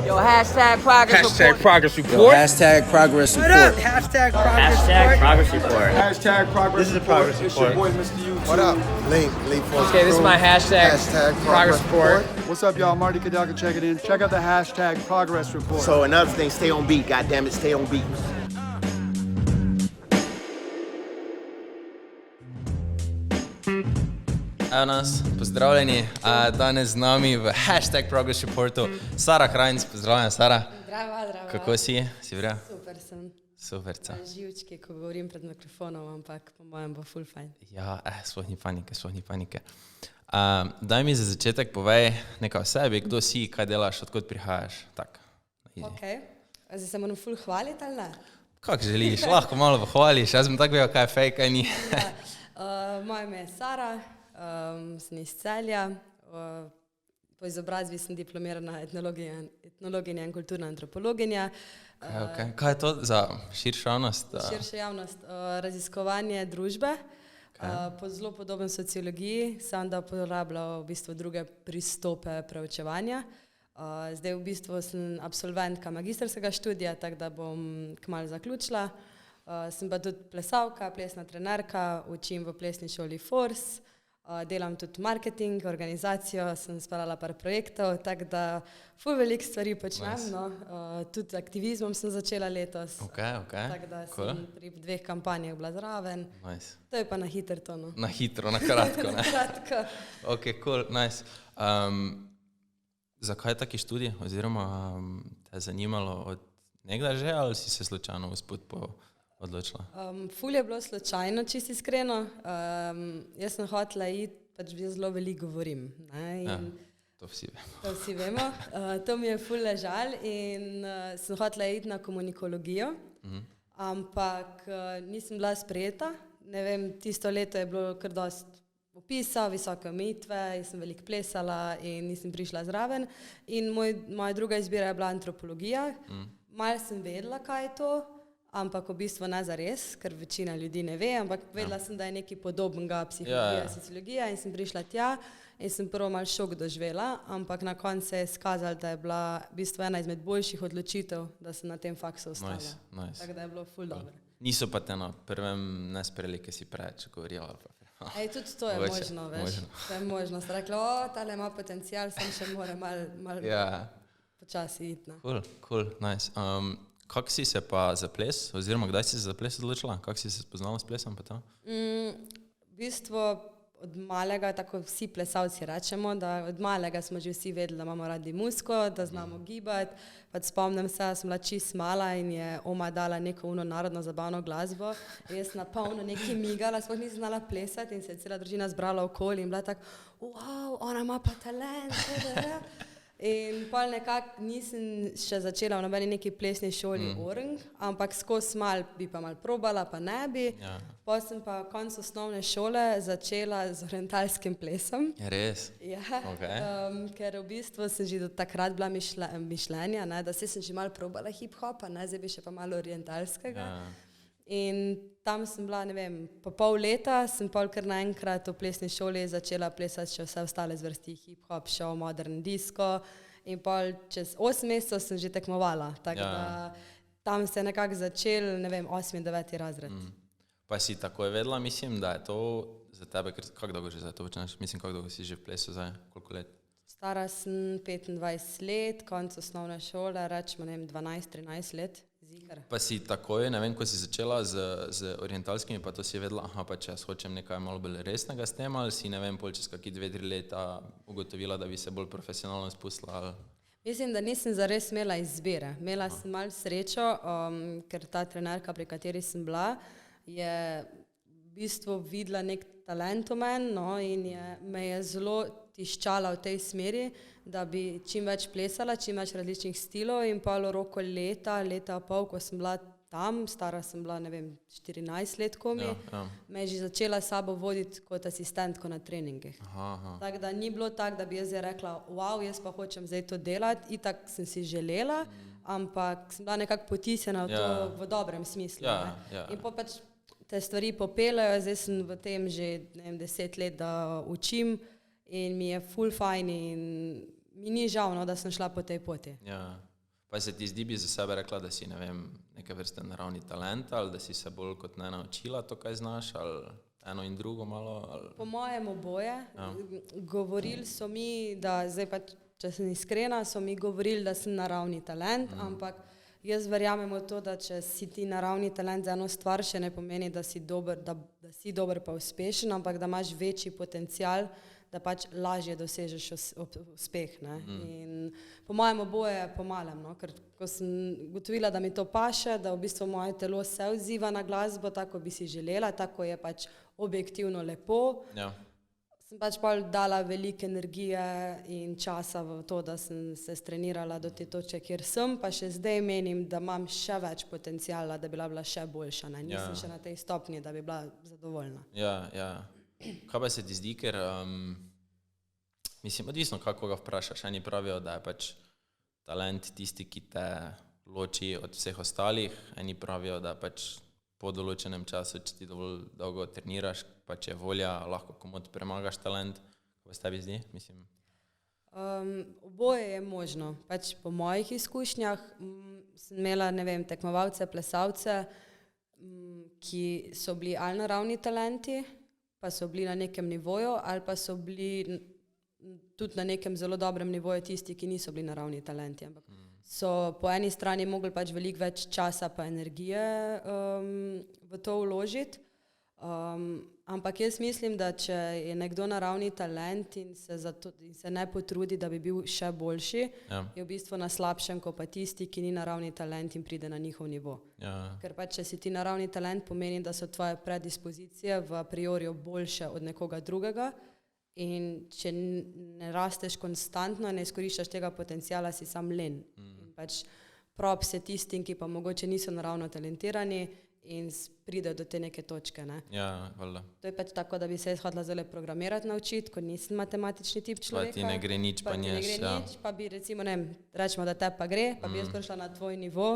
Yo, hashtag progress Hashtag report. progress Yo, report. hashtag progress report. Hashtag progress report. Hashtag progress This is a report. progress It's your report. boy, Mr. YouTube. What up? Lee Force Okay, this is Crew. my hashtag progress report. What's up, y'all? Marty Kadaka checking in. Check out the hashtag progress report. So another thing, stay on beat. Goddamn it, stay on beat. Evo nas, pozdravljeni. Danes z nami v hashtag Progress Reportu Sara Krajnc. Pozdravljena, Sara. Zdravo. Kako si? Si vrea? Super sem. Superca. Živčki, ko govorim pred mikrofonom, ampak po mojem bo full fajn. Ja, sploh ni panike. Daj mi za začetek povej nekaj o sebi, kdo si, kaj delaš, odkot prihajaš. Tak. Ok. Zdaj se moram full hvaliti ali ne? Kak želiš, lahko malo pohvališ. Jaz bom tako vedel, kaj je fake, kaj ni. Moje ime je Sara, sem iz Celja. Po izobrazbi sem diplomirana etnologinja in kulturna antropologinja. Okay. Kaj je to za širšo javnost? Širša javnost, raziskovanje družbe, po zelo podoben sociologiji, sam da uporabljal v bistvu druge pristope preučevanja. Zdaj v bistvu sem absolventka magistrskega študija, tako da bom kmalu zaključila. Sem pa tudi plesalka, plesna trenerka, učim v plesni šoli Force. Delam tudi marketing, organizacijo, sem speljala par projektov, tako da ful veliko stvari počnem, Nice. no. Tudi aktivizmom sem začela letos, Ok. tako da sem pri 2 kampanjah bila zraven. Nice. To je pa na hitro to, no. Na hitro, na kratko, ne? Kratko. Ok, cool, nice. Zakaj taki študij? Oziroma te je zanimalo od nekdaj že ali si se slučajno usput odločila? Ful je bilo slučajno, čisto iskreno. Jaz sem hotela iti, pač zelo veliko govorim. Ne, in Ja, to vsi vemo. to vsi vemo. To mi je ful ležal in sem hotela iti na komunikologijo, ampak nisem bila sprejeta. Ne vem, tisto leto je bilo kar dosti opisa, visoke omejitve, jaz sem veliko plesala in nisem prišla zraven. In moja druga izbira je bila antropologija. Malo sem vedela, kaj je to, ampak v bistvu ne zares, ker večina ljudi ne ve, ampak vedela sem, da je nekaj podobnega psihologija, sociologija in sem prišla tja in sem prvo malo šok doživela, ampak na koncu se je skazalo, da je bila v bistvu ena izmed boljših odločitev, da sem na tem faksu ostala. Nice. Tako da je bilo ful dobro. Niso pa te na prvem ne sprejeli, ki si preveč govorila. Ej, tudi to je Mogoče, možno, veš. možno. To je možno. Ste rekli, o, tale ima potencial, sem še mora malo Ja, počasi iti. No. cool, nice. Kako si se pa za ples, oziroma kdaj si se za ples odločila? Kako si se spoznala s plesom pa to? V bistvu od malega, tako vsi plesalci rečemo, da od malega smo že vsi vedeli, da imamo radi muziko, da znamo gibati. Pač spomnim se, sem bila čist mala in je oma dala neko narodno zabavno glasbo. Jaz na polno nekaj migala, sploh nisem znala plesati in se je cela družina zbrala okoli in bila tako, wow, ona ima pa talent. In pol nekako nisem še začela v nobeni neki plesni šoli Orang, ampak skozi mal bi pa mal probala, pa ne bi. Ja. Potem sem pa konec osnovne šole začela z orientalskim plesom. Je res? Ja, Okay. Ker v bistvu sem že do takrat bila mišljenja, ne, da sem že malo probala hip-hopa, ne, zdaj bi še pa malo orientalskega. Ja. In tam sem bila, ne vem, po pol leta, sem pol kar naenkrat v plesni šoli začela plesati še vse ostale zvrsti, hip-hop, show, modern disco in pol čez 8 mesecev sem že tekmovala, tako da tam se je nekako začel, ne vem, 8. in 9. razred. Pa si takoj vedela, mislim, da je to za tebe, ker kako dolgo že za to počneš? Mislim, kako dolgo si že v plesu zdaj, koliko let? Stara sem 25 let, konc osnovne šole, rečemo, ne vem, 12-13 let. Ziher. Pa si takoj, ne vem, ko si začela z orientalskimi, pa to si vedela, aha, pa če jaz hočem nekaj malo bolj resnega s tem, ali si, ne vem, pol čez kakih 2-3 leta ugotovila, da bi se bolj profesionalno spustila, ali... Mislim, da nisem zares imela izbire. Imela sem malo srečo, ker ta trenerka, pri kateri sem bila, je v bistvu videla nek talent v meni, no, in me je zelo tiščala v tej smeri, da bi čim več plesala, čim več različnih stilov in pa v roku leta pol, ko sem bila tam, stara sem bila, ne vem, 14 let komi, me je že začela sabo voditi kot asistentko na treningih. Tako da ni bilo tako, da bi jaz rekla, wow, jaz pa hočem zdaj to delati, itak sem si želela, ampak sem bila nekako potisnjena v to v dobrem smislu. In pa pač te stvari popeljajo, zdaj sem v tem že, ne vem, 10 let, da učim, in mi je ful fajn in mi ni žal, no, da sem šla po tej poti. Ja. Pa se ti zdi, bi za sebe rekla, da si, ne vem, neke vrste naravni talent, ali da si se bolj kot ne naučila to, kaj znaš, ali eno in drugo malo? Ali... Po mojem oboje. Govorili so mi, da zdaj pa, če sem iskrena, so mi govorili, da sem naravni talent, ampak jaz verjamem v to, da če si ti naravni talent za eno stvar, še ne pomeni, da si dober, da si dober pa uspešen, ampak da imaš večji potencial, da pač lažje dosežeš uspeh. Ne? In po mojem oboje po malem, no? Ker ko sem gotovila, da mi to paše, da v bistvu moje telo se odziva na glasbo, tako bi si želela, tako je pač objektivno lepo, sem pač pa dala veliko energije in časa v to, da sem se strenirala do te točke, kjer sem, pa še zdaj menim, da imam še več potencijala, da bi bila še boljša. Ne? Nisem še na tej stopnji, da bi bila zadovoljna. Ja. Kaj pa se ti zdi, ker mislim, odvisno kako ga vprašaš, eni pravijo, da je pač talent tisti, ki te loči od vseh ostalih, eni pravijo, da pač po določenem času, če ti dovolj dolgo treniraš, pa če je volja, lahko komot premagaš talent. Kaj se tebi zdi? Mislim. Oboje je možno. Pač po mojih izkušnjah sem imela, ne vem, tekmovalce, plesalce, ki so bili ali naravni talenti, pa so bili na nekem nivoju, ali pa so bili tudi na nekem zelo dobrem nivoju tisti, ki niso bili naravni talenti. Ampak so po eni strani mogli pač veliko več časa pa energije v to vložiti. Ampak jaz mislim, da če je nekdo naravni talent in se ne potrudi, da bi bil še boljši, je v bistvu na slabšem, kot pa tisti, ki ni naravni talent in pride na njihov nivo. Ker pa če si ti naravni talent, pomeni, da so tvoje predispozicije v a priori boljše od nekoga drugega in če ne rasteš konstantno, ne izkoriščaš tega potencijala, si sam len. In pač props je tistim, ki pa mogoče niso naravno talentirani in pridejo do te neke točke. Ne? Ja, valjda. To je pač tako, da bi se jaz hodila zdaj programirati naučiti, ko nisem matematični tip človeka. Pa ti ne gre nič, pa nješ. Pa bi recimo, ne vem, rečemo, da te pa gre, pa bi jaz prišla na tvoj nivo,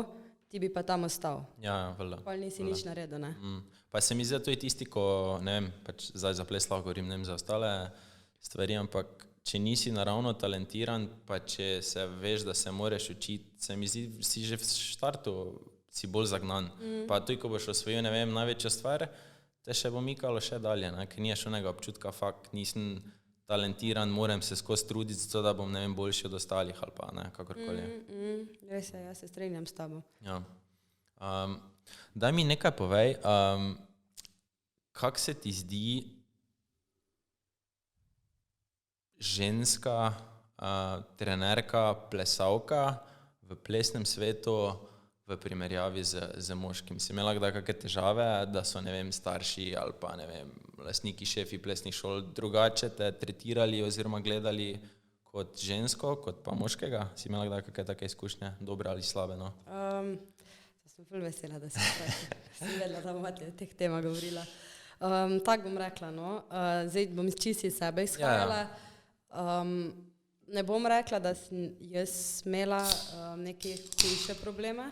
ti bi pa tam ostal. Ja, valjda. Pa nisi nič naredil, ne? Pa se mi zdi, da to je tisti, ko, ne vem, pač zdaj za ples lahko govorim, ne vem, za ostale stvari, ampak če nisi naravno talentiran, pa če se veš, da se moreš učiti, se mi zdi, si že v štartu si bolj zagnan. Pa tudi, ko boš osvojil, ne vem, največjo stvar, te še bo mikalo še dalje, ne? Ker niješ onega občutka, fakt, nisem talentiran, moram se skozi truditi, zato da bom, ne vem, boljši od ostalih ali pa, ne, kakorkoli. Res je, jaz se strinjam s tabo. Ja. Daj mi nekaj povej, kak se ti zdi ženska trenerka, plesalka v plesnem svetu v primerjavi z moškim? Si imela kdaj kakšne težave, da so, ne vem, starši ali pa, ne vem, lastniki, šefi plesnih šol drugače te tretirali oziroma gledali kot žensko, kot pa moškega? Si imela kdaj kakšne take izkušnje, dobre ali slabe, no? Sem ful vesela, da sem vedela, da bom o teh temah govorila. Tako bom rekla, no. Zdaj bom čisto iz sebe izhajala. Ne bom rekla, da sem jaz imela neke hujše probleme,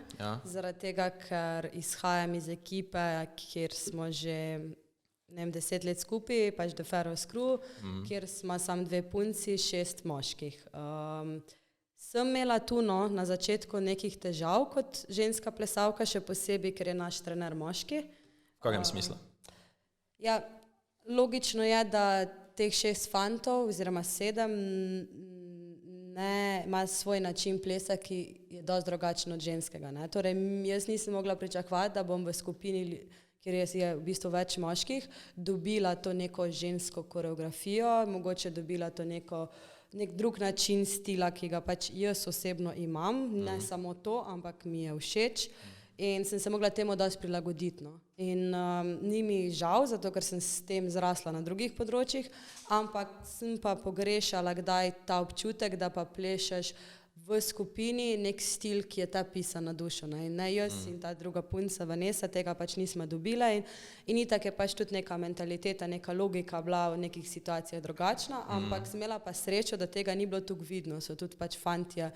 zaradi tega, ker izhajam iz ekipe, kjer smo že, ne vem, 10 let skupaj, pač The Pharaoh's Crew, kjer smo samo 2 punci, 6 moških. Sem imela tu, no, na začetku nekih težav kot ženska plesalka, še posebej, ker je naš trener moški. V kakšnem smislu? Ja, logično je, da teh 6 fantov oziroma 7 ima svoj način plesa, ki je dosti drugačen od ženskega. Ne? Torej, jaz nisem mogla pričakovati, da bom v skupini, kjer je v bistvu več moških, dobila to neko žensko koreografijo, mogoče dobila to nek drug način stila, ki ga pač jaz osebno imam, ne samo to, ampak mi je všeč. In sem se mogla temu dosti prilagoditi. No. In ni mi žal, zato ker sem s tem zrasla na drugih področjih, ampak sem pa pogrešala kdaj ta občutek, da pa plešeš v skupini nek stil, ki je ta pisan na dušo. Ne. In ne jaz in ta druga punca Vanessa, tega pač nismo dobila in itak je pač tudi neka mentaliteta, neka logika bila v nekih situacijah drugačna, ampak sem imela pa srečo, da tega ni bilo tukaj vidno. So tudi pač fantje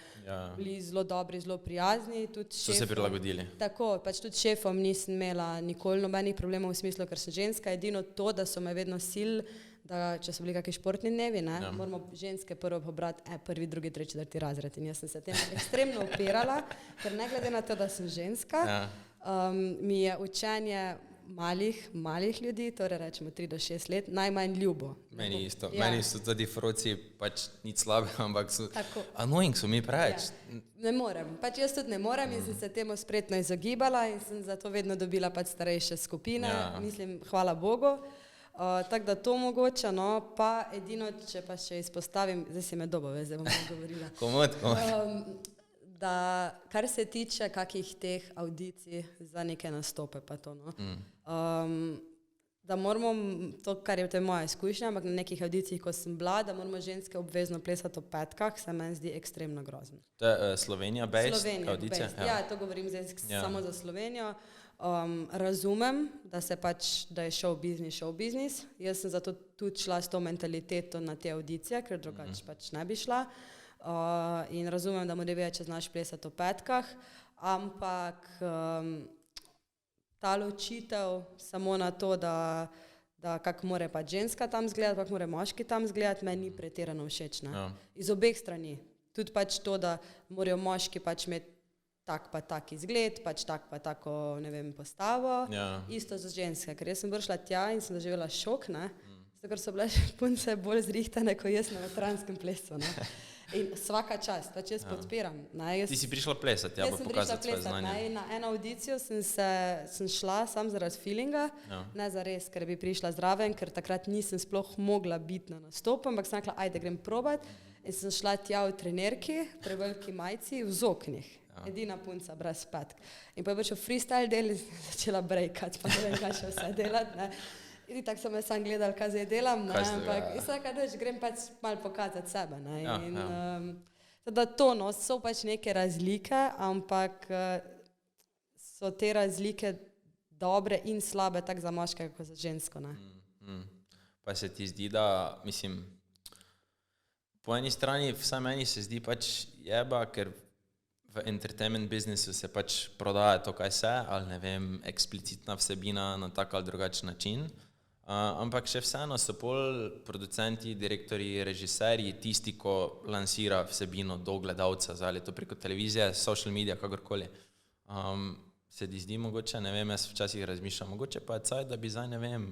bili zelo dobri, zelo prijazni. So se prilagodili. Tako, pač tudi šefom nisem imela nikoli nobenih problemov v smislu, ker sem ženska, edino to, da so me vedno sil, da če so bili kakšni športni dnevi, ne, moramo ženske prvo pobrati prvi, drugi, tretji, četrti razred. In jaz sem se tem ekstremno opirala, ker ne glede na to, da sem ženska, mi je učenje malih ljudi, torej rečemo 3 do 6 let, najmanj ljubo. Meni isto. Meni so tudi froci pač nič slabe, ampak so annoying, so mi preveč. Ne morem. Pač jaz tudi ne morem in sem se temu spretno izogibala in sem zato vedno dobila pač starejše skupine. Mislim, hvala Bogu. Tako da to mogoče, no, pa edino, če pa še izpostavim, zdaj si me dobo, zdaj bom govorila. Komod. Da kar se tiče kakih teh audicij za neke nastope, pa to, no. Da moramo, to kar je moja izkušnja, ampak na nekih audicijih, ko sem bila, da moramo ženske obvezno plesati ob petkah, se meni zdi ekstremno grozno. To je Slovenija-based audicija? Ja, to govorim zdaj samo za Slovenijo. Razumem, da se pač, da je show business. Jaz sem zato tudi šla s to mentaliteto na te audicije, ker drugače pač ne bi šla. In razumem, da morajo vedeti, če znaš plesati ob petkah, ampak ta ločitev samo na to, da kako mora pač ženska tam zgledati, kako mora moški tam zgledati, meni ni pretirano všeč. Iz obeh strani. Tudi pač to, da morajo moški pač imeti tak pa tak izgled, pač tak pa tako, ne vem, postavo. Isto za ženske, ker jaz sem vršla tja in sem doživela šok, ne? Zato, ker so bile punce bolj zrihtane, kot jaz na vetranskem plesu, ne? In vsaka čast, pač jaz podpiram. Ti si prišla plesati, ja, bo pokazati svoje znanje. Na eno audicijo sem šla sam zaradi feelinga, ne zares, ker bi prišla zraven, ker takrat nisem sploh mogla biti na nastopu, ampak sem rekla, ajde, grem probat in sem šla tja v trenerki, pri veliki majci, v zoknih. Edina punca, brez petk. In pa je prišel freestyle del in sem začela breakati, pa ne vem, kaj še vse delati, ne. In tako so me sam gledali, kaj zdaj delam, ne, ampak vsaka grem pač malo pokazati sebe, ne. Teda to, no, so pač neke razlike, ampak so te razlike dobre in slabe tako za moškega, kot za žensko, ne. Pa se ti zdi, da, mislim, po eni strani, vsaj meni se zdi pač jeba, ker v entertainment biznisu se pač prodaja to, kaj se, ali ne vem, eksplicitna vsebina na tak ali drugačen način. Ampak še vseeno so pol producenti, direktori, režiserji tisti, ko lansira vsebino do gledalca, ali to preko televizije, social media, kakorkoli. Se ti zdi mogoče, ne vem, jaz včasih razmišljam, mogoče pa je caj, da bi zdaj, ne vem,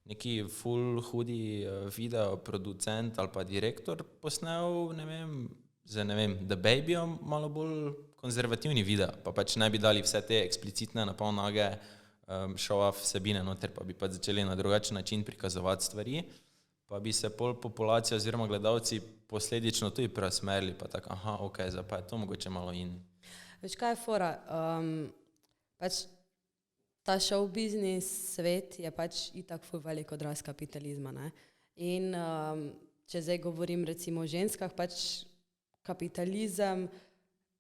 neki full hudi video producent ali pa direktor posnel, ne vem, The Babyom malo bolj konzervativni video, pa pač ne bi dali vse te eksplicitne napolnage show-off vsebine noter, pa bi pa začeli na drugačen način prikazovati stvari, pa bi se pol populacija oziroma gledalci posledično tudi preusmerili, pa tako, aha, ok, zdaj pa je to mogoče malo in. Veš, kaj je fora? Pač ta show business svet je pač itak ful velik odraz kapitalizma, ne? In če zdaj govorim recimo o ženskah, pač kapitalizem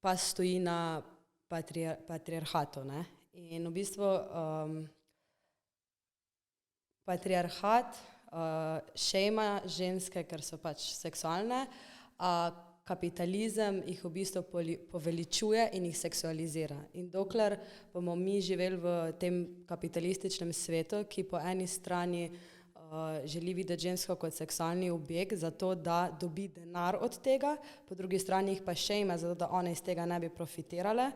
pa stoji na patriarhatu, ne? In v bistvu patriarhat šejma ženske, ker so pač seksualne, a kapitalizem jih v bistvu poveličuje in jih seksualizira. In dokler bomo mi živeli v tem kapitalističnem svetu, ki po eni strani želi videti žensko kot seksualni objekt, zato da dobi denar od tega, po drugi strani jih pa šejma, zato da one iz tega ne bi profitirale,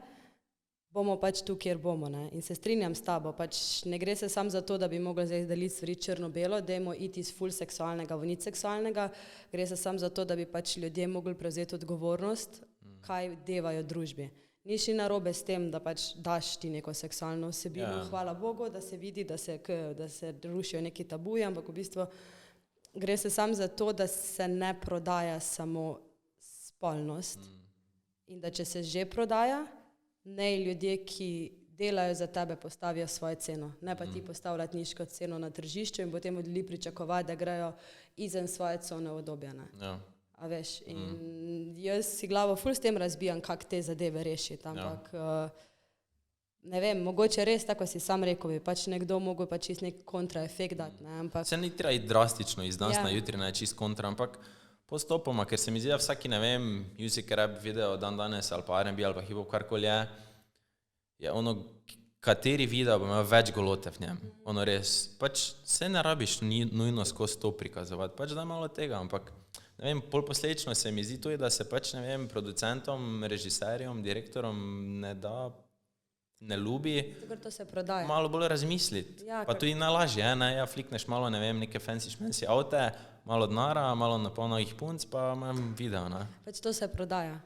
bomo pač tu, kjer bomo, ne. In se strinjam s tabo, pač ne gre se samo za to, da bi mogli zdaj deliti stvari črno-belo, dajmo iti iz ful seksualnega v nič seksualnega, gre se samo za to, da bi pač ljudje mogli prevzeti odgovornost, kaj devajo družbi. Ni še narobe s tem, da pač daš ti neko seksualno vsebino, hvala Bogu, da se vidi, da se rušijo neki tabuji, ampak v bistvu gre se samo za to, da se ne prodaja samo spolnost in da če se že prodaja, ne ljudje, ki delajo za tebe, postavijo svojo ceno, ne pa ti postavljati nižjo ceno na tržišču in potem od ljudi pričakovati, da grejo izven svoje cone obdobja, ne. A veš, in jaz si glavo ful s tem razbijam, kako te zadeve rešiti, ampak ne vem, mogoče res, tako si sam rekel, bi pač nekdo mogel pač čist nek kontraefekt dati, ne, ampak. Se ni treba iti drastično iz danes na jutri, ne čist kontra, ampak postopoma, ker se mi zdi, da vsaki, ne vem, music rap video dan danes ali pa R&B ali pa hip-hop, karkoli je ono kateri video bo imel več golote v njem. Ono res, pač se ne rabiš nujno skozi to prikazovati, pač da malo tega, ampak ne vem, pol posledično se mi zdi tudi, da se pač, ne vem, producentom, režiserjem, direktorom ne ljubi Ker to se prodaja. malo bolj razmisliti. Ja, Pa tudi najlažje, ne, ja, flikneš malo, ne vem, neke fancy šmensi avte, malo denara, malo napolnovih punc, pa imam video, ne. Pač to se prodaja.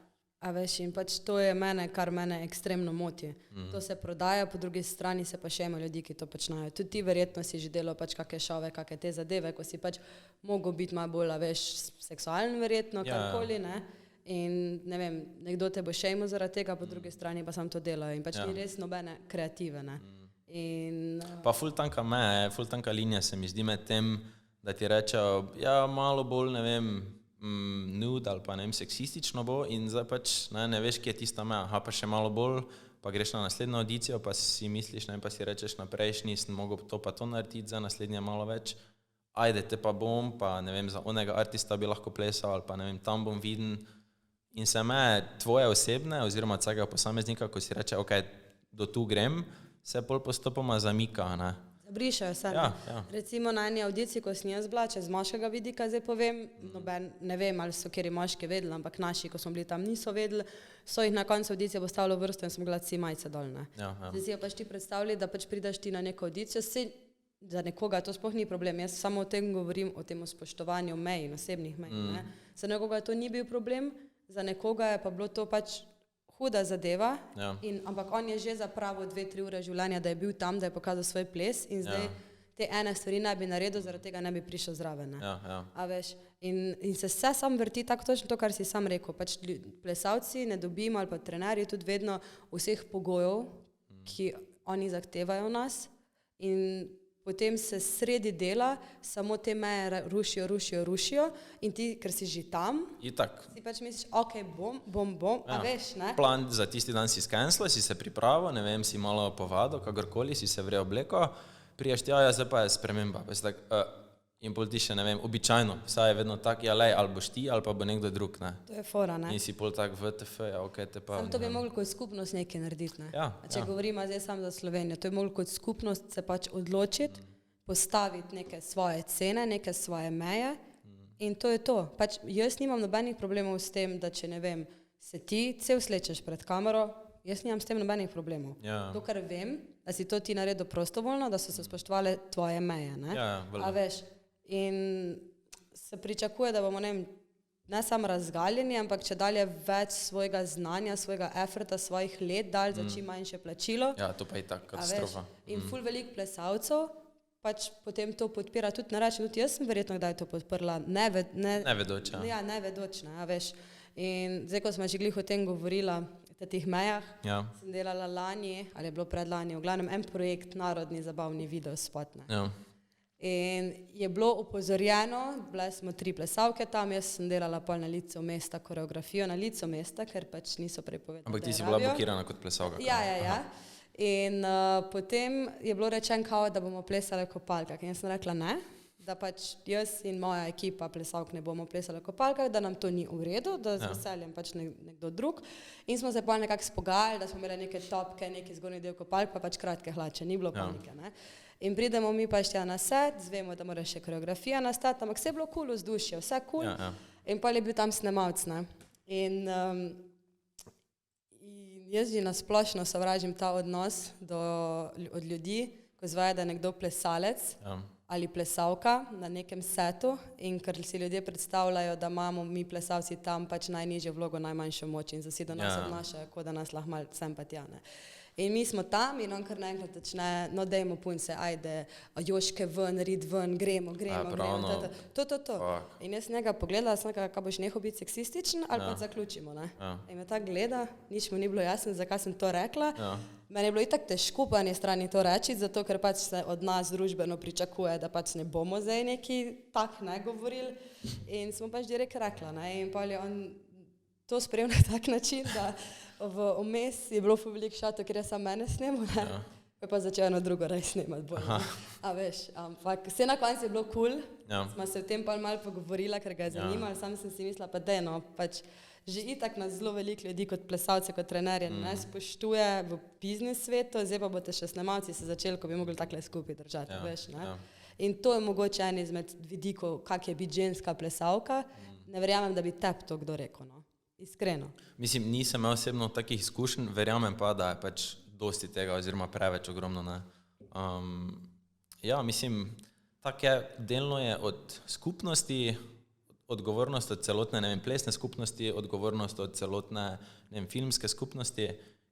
A veš, in pač to je kar mene ekstremno moti. To se prodaja, po drugi strani se pa še ima ljudi, ki to počnejo. Tudi ti verjetno si že delal pač kakšne šove, kakšne te zadeve, ko si pač mogel biti malo bolj, a veš, seksualen verjetno, karkoli, ne. In ne vem, nekdo te bo šejmo zaradi tega, po drugi strani pa sam to delajo. In pač ni res nobene kreative, ne. In Pa ful tanka linija se mi zdi med tem, da ti rečejo, ja, malo bolj, ne vem, nude ali pa ne vem, seksistično bo in zdaj pač ne veš, kje je tista meja, pa še malo bolj, pa greš na naslednjo audicijo, pa si misliš, ne, pa si rečeš na prejšnji, sem mogel to pa to narediti, za naslednje malo več, ajde te pa bom, pa ne vem, za onega artista bi lahko plesal, ali pa ne vem, tam bom viden in se me tvoje osebne, oziroma vsega posameznika, ko si reče, ok, do tu grem, se pol postopoma zamika, ne. Brišajo se. Ja. Recimo na eni audiciji, ko sem jaz bila, če z moškega vidika zdaj povem, ne vem, ali so kjeri moški vedeli, ampak naši, ko smo bili tam, niso vedeli, so jih na koncu audicije postavili v vrsto in smo gledali si majice dol, ne. Zdaj si jo pač ti predstavljali, da pač prideš ti na neko audicijo, za nekoga to sploh ni problem, jaz samo o tem govorim, o tem spoštovanju mej in osebnih mej, ne. Za nekoga to ni bil problem, za nekoga je pa bilo to pač huda zadeva, ampak on je že zapravil 2-3 ure življenja, da je bil tam, da je pokazal svoj ples in zdaj te ene stvari ne bi naredil, zaradi tega ne bi prišel zraven. A veš, in se vse sam vrti tako točno to, kar si sam rekel, pač plesalci ne dobimo ali pa trenerji tudi vedno vseh pogojev, ki oni zahtevajo nas in potem se sredi dela samo te meje rušijo in ti, ker si že tam, Itak. si pač misliš, ok, bom, a veš, ne? Plan za tisti dan si skenslil, si se pripravil, ne vem, si malo povadil, kakorkoli, si se vrej obleko, prijaš ti, ja, zdaj pa je sprememba. Pa si tak, in pol ti še, ne vem, običajno, vsaj je vedno tak, ja, lej, ali boš ti, ali pa bo nekdo drug, ne. To je fora, ne? In si pol tak VTF, ja, ok, te pa... Sam to bi mogli kot skupnost nekaj narediti, ne? Ja, Če govorimo zdaj samo za Slovenijo, to bi mogli kot skupnost se pač odločiti, postaviti neke svoje cene, neke svoje meje in to je to. Pač jaz nimam nobenih problemov s tem, da če, ne vem, se ti cel slečeš pred kamero, jaz nimam s tem nobenih problemov. Dokler vem, da si to ti naredil prostovoljno, da so se spoštovale tvoje meje, ne? A veš, in se pričakuje, da bomo, ne samo razgaljeni, ampak če dalje več svojega znanja, svojega efforta, svojih let dali za čim manjše plačilo. Ja, to pa je tak katastrofa. In ful veliko plesalcev pač potem to podpira, tudi ne rečem, tudi jaz sem verjetno kdaj to podprla, Nevedoč, ja. Ja, nevedoč, ne, a veš. In zdaj, ko smo že glih o tem govorila, o teh mejah, sem delala lani, ali je bilo predlani, v glavnem en projekt, narodni zabavni video spot, ne. In je bilo opozorjeno, bile smo 3 plesalke tam, jaz sem delala pol na licu mesta, koreografijo na licu mesta, ker pač niso prepovedali. Ampak ti si bila blokirana kot plesalka. Ja. In potem je bilo rečen kao, da bomo plesali v kopalkah. In jaz sem rekla ne, da pač jaz in moja ekipa plesalk ne bomo plesali v kopalkah, da nam to ni v redu, da z veseljem pač nekdo drug. In smo se pa nekako spogajali, da smo imeli neke topke, neki zgornji del kopalk, pa pač kratke hlače, ni bilo panike, ne. In pridemo mi pa še na set, zvemo, da mora še koreografija nastati, ampak vse je bilo cool vzdušje, vse cool. In pa je bil tam snemalc, ne. In jaz že nasplošno sovražim ta odnos od ljudi, ko zvaja, da je nekdo plesalec ali plesalka na nekem setu in ker si ljudje predstavljajo, da imamo mi plesalci tam pač najnižjo vlogo, najmanjšo moč in zasi do nas odnašajo, kot da nas lahko malo sem pa tja, ne. In mi smo tam in on kar naenkrat začne, no dajmo punce, ajde, Joške ven, rid ven, gremo, to. In jaz njega pogledala, sem nekaj, kaj boš nehal biti seksističen ali pa zaključimo, ne. In me tak gleda, nič mu ni bilo jasno, zakaj sem to rekla. Meni je bilo itak težko po eni strani to reči, zato ker pač se od nas družbeno pričakuje, da pač ne bomo zdaj neki tak ne govorili. In smo pač direkt rekla, ne. In pa je on to sprejel na tak način, da vmes je bilo veliko šatov, ker je sam mene snemal, ne. Je pa začel eno drugo rej snemati bolj. A veš, ampak vse na koncu je bilo cool. Smo se o tem pa malo pogovorila, ker ga je zanimalo, sam sem si mislila, pa daj no, pač že itak nas zelo veliko ljudi kot plesalce, kot trenerje ne spoštuje v biznis svetu, zdaj pa boste še snemalci se začeli, ko bi mogli takle skupaj držati, veš, ne? Ja. In to je mogoče en izmed vidikov, kak je biti ženska plesalka. Ne verjamem, da bi tep to kdo rekel, no. Iskreno. Mislim, nisem imel osebno takih izkušenj, verjamem pa, da je pač dosti tega oziroma preveč ogromno, ne. Ja, mislim, tako je, delno je od skupnosti, odgovornost od celotne, ne vem, plesne skupnosti, odgovornost od celotne, ne vem, filmske skupnosti,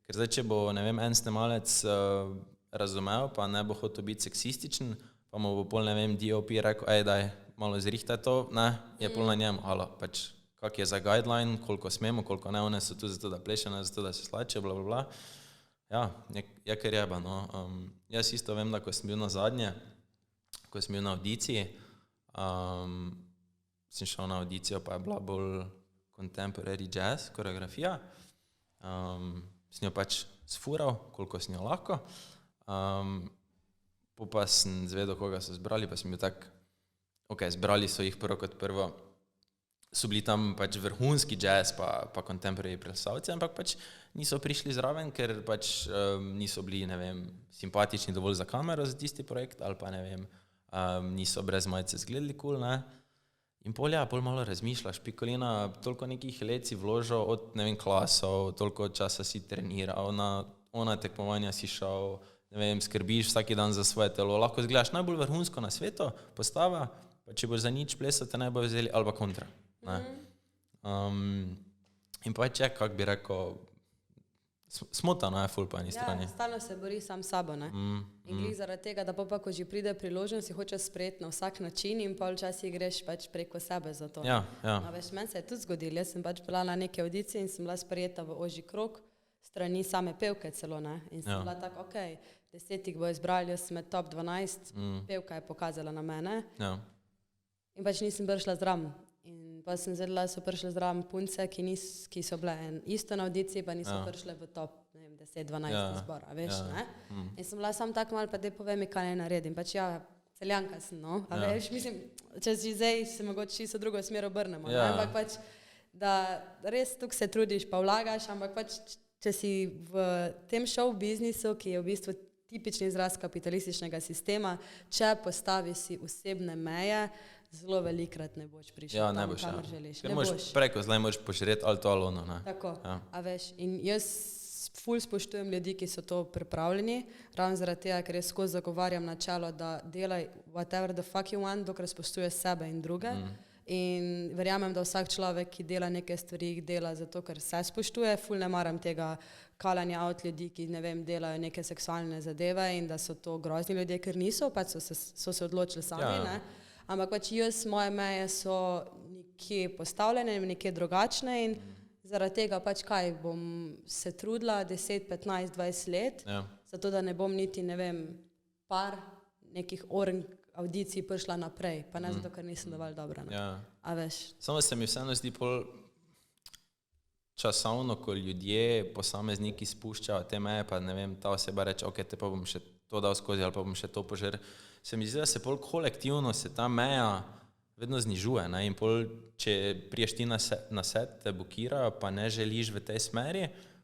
ker zdaj, če bo, ne vem, en snemalec razumel, pa ne bo hotel biti seksističen, pa mu bo pol, ne vem, DOP rekel, daj, malo zrihtaj to, ne, je pol na njemu, pač, kak je za guideline, koliko smemo, koliko ne, one so tu zato, da pleše, ne zato, da se slače, bla, bla, bla. Ja, je kar jeba, no. Jaz isto vem, da ko sem bil na zadnje, ko sem bil na audiciji, sem šel na audicijo, pa je bila bolj contemporary jazz, koreografija. Sem jo pač sfural, koliko sem jo lahko. Pa sem zvedel, koga so zbrali, pa sem bil tak, zbrali so jih prvo kot prvo. So bili tam pač vrhunski jazz pa contemporary plesalci, ampak pač niso prišli zraven, ker pač niso bili, ne vem, simpatični dovolj za kamero za tisti projekt, ali pa ne vem, niso brez majice zgledali cool, ne. In pol malo razmišljaš, Pikolina, toliko nekih let si vložil od, ne vem, klasov, toliko časa si treniral, na ona tekmovanja si šel, ne vem, skrbiš vsaki dan za svoje telo, lahko zgledaš najbolj vrhunsko na svetu, postava, pa če boš za nič plesal, te ne bo vzeli, ali pa kontra. In pač je, kak bi rekel, smotano je ful po eni strani. Ja, stalno se bori sam sabo, ne. In glih zaradi tega, da pa ko že pride priložnost, si hoče sprejeti na vsak način in pol včasih greš pač preko sebe za to. Ja. A veš, meni se je tudi zgodilo, jaz sem pač bila na neke audicije in sem bila sprejeta v ožji krog, strani same pevke celo, ne. In sem bila tako, 10 jih bo izbrali, jaz sem med top 12, pevka je pokazala na mene. Ja. In pač nisem prišla zraven. In pa sem zvedela, so prišle zraven punce, ki so bile isto na audiciji, pa niso prišle v top, ne vem, 10-12 izbor, a veš, ne? In sem bila sam tako malo, pa daj povej mi, kaj naj naredim. Pač Celjanka sem, no, a veš, mislim, če si zdaj se mogoče čisto drugo smer obrnemo, ampak pač, da res tukaj se trudiš, pa vlagaš, ampak pač, če si v tem show biznisu, ki je v bistvu tipični izraz kapitalističnega sistema, če postavi si osebne meje, zelo velikrat ne boš prišel tam, kamor želiš. Ker moraš preko, zdaj moraš požreti ali to ali ono, ne. Tako, a veš, in jaz ful spoštujem ljudi, ki so to pripravljeni, ravno zaradi tega, ker jaz skozi zagovarjam načelo, da delaj whatever the fuck you want, dokler spoštuješ sebe in druge. In verjamem, da vsak človek, ki dela neke stvari, jih dela zato, ker se spoštuje, ful ne maram tega kalanja out ljudi, ki, ne vem, delajo neke seksualne zadeve in da so to grozni ljudje, ker niso, pač so se odločili sami, ne. Ampak pač jaz, moje meje so nekje postavljene, nekje drugačne in zaradi tega pač kaj, bom se trudila 10, 15, 20 let, zato da ne bom niti, ne vem, par nekih audicij prišla naprej, pa ne zato, ker nisem dovolj dobra, ne. A veš. Samo se mi vseeno zdi pol časovno, ko ljudje, posamezniki spuščajo te meje, pa ne vem, ta oseba reče, te pa bom še to dal skozi, ali pa bom še to požer. Se mi zdi, da se pol kolektivno se ta meja vedno znižuje, ne, in pol, če priješ ti na set, te bukirajo, pa ne želiš v tej smeri,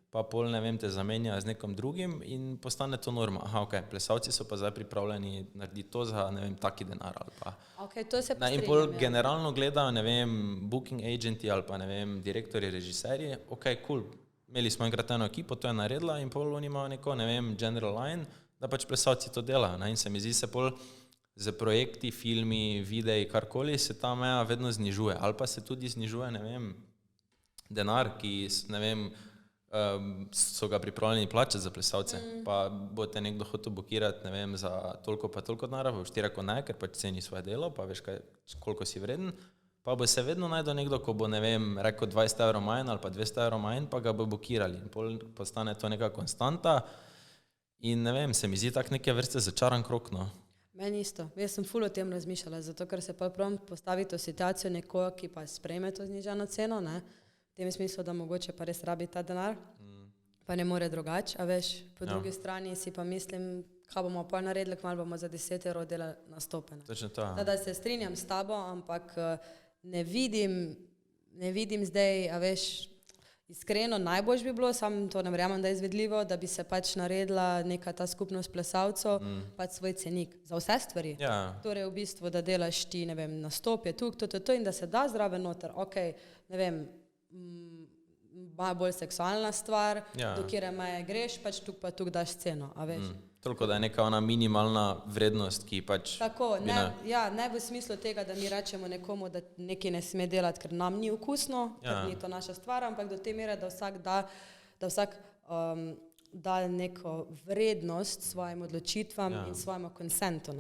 pa pol, ne vem, te zamenjajo z nekom drugim in postane to norma. Plesalci so pa zdaj pripravljeni narediti to za, ne vem, taki denar ali pa. To se pa in pol generalno gledajo, ne vem, booking agenti ali pa, ne vem, direktorji, režiserji, cool, imeli smo enkrat eno ekipo, to je naredila in pol oni imajo neko, ne vem, general line, da pač plesalci to delajo, ne, in se mi zdi se pol z projekti, filmi, videi, karkoli, se ta meja vedno znižuje, ali pa se tudi znižuje, ne vem, denar, ki, ne vem, so ga pripravljeni plačati za plesalce, pa bo te nekdo hotel bukirati, ne vem, za toliko pa toliko denarja, boš ti rekel ne, ker pač ceni svoje delo, pa veš, koliko si vreden, pa bo se vedno najdel nekdo, ko bo, ne vem, rekel 20 € manj ali pa 200 € manj, pa ga bo bukirali in pol postane to neka konstanta in ne vem, se mi zdi tak neke vrste začaran krog, no. Meni isto. Jaz sem ful o tem razmišljala, zato ker se pa prav postavi to situacijo nekoga, ki pa sprejme to znižano ceno, ne, v tem smislu, da mogoče pa res rabi ta denar, pa ne more drugače, a veš, po drugi strani si pa mislim, kaj bomo pa naredili, kmalu bomo za 10 € delali nastopene. Točno to. Da se strinjam s tabo, ampak ne vidim zdaj, a veš, iskreno najbolj bi bilo, sam to ne verjamem, da je izvedljivo, da bi se pač naredila neka ta skupnost plesalcev, pač svoj cenik za vse stvari. Ja. Torej v bistvu, da delaš ti, ne vem, nastop je tukaj, to in da se da zraven noter, ne vem, malo bolj seksualna stvar, do kjere meje greš, pač tukaj daš sceno, a veš. Toliko, da je neka ona minimalna vrednost, ki pač... Tako, ne v smislu tega, da mi rečemo nekomu, da nekaj ne sme delati, ker nam ni okusno, ker ni to naša stvar, ampak do te mere, da vsak da neko vrednost svojim odločitvam in svojemu konsentu.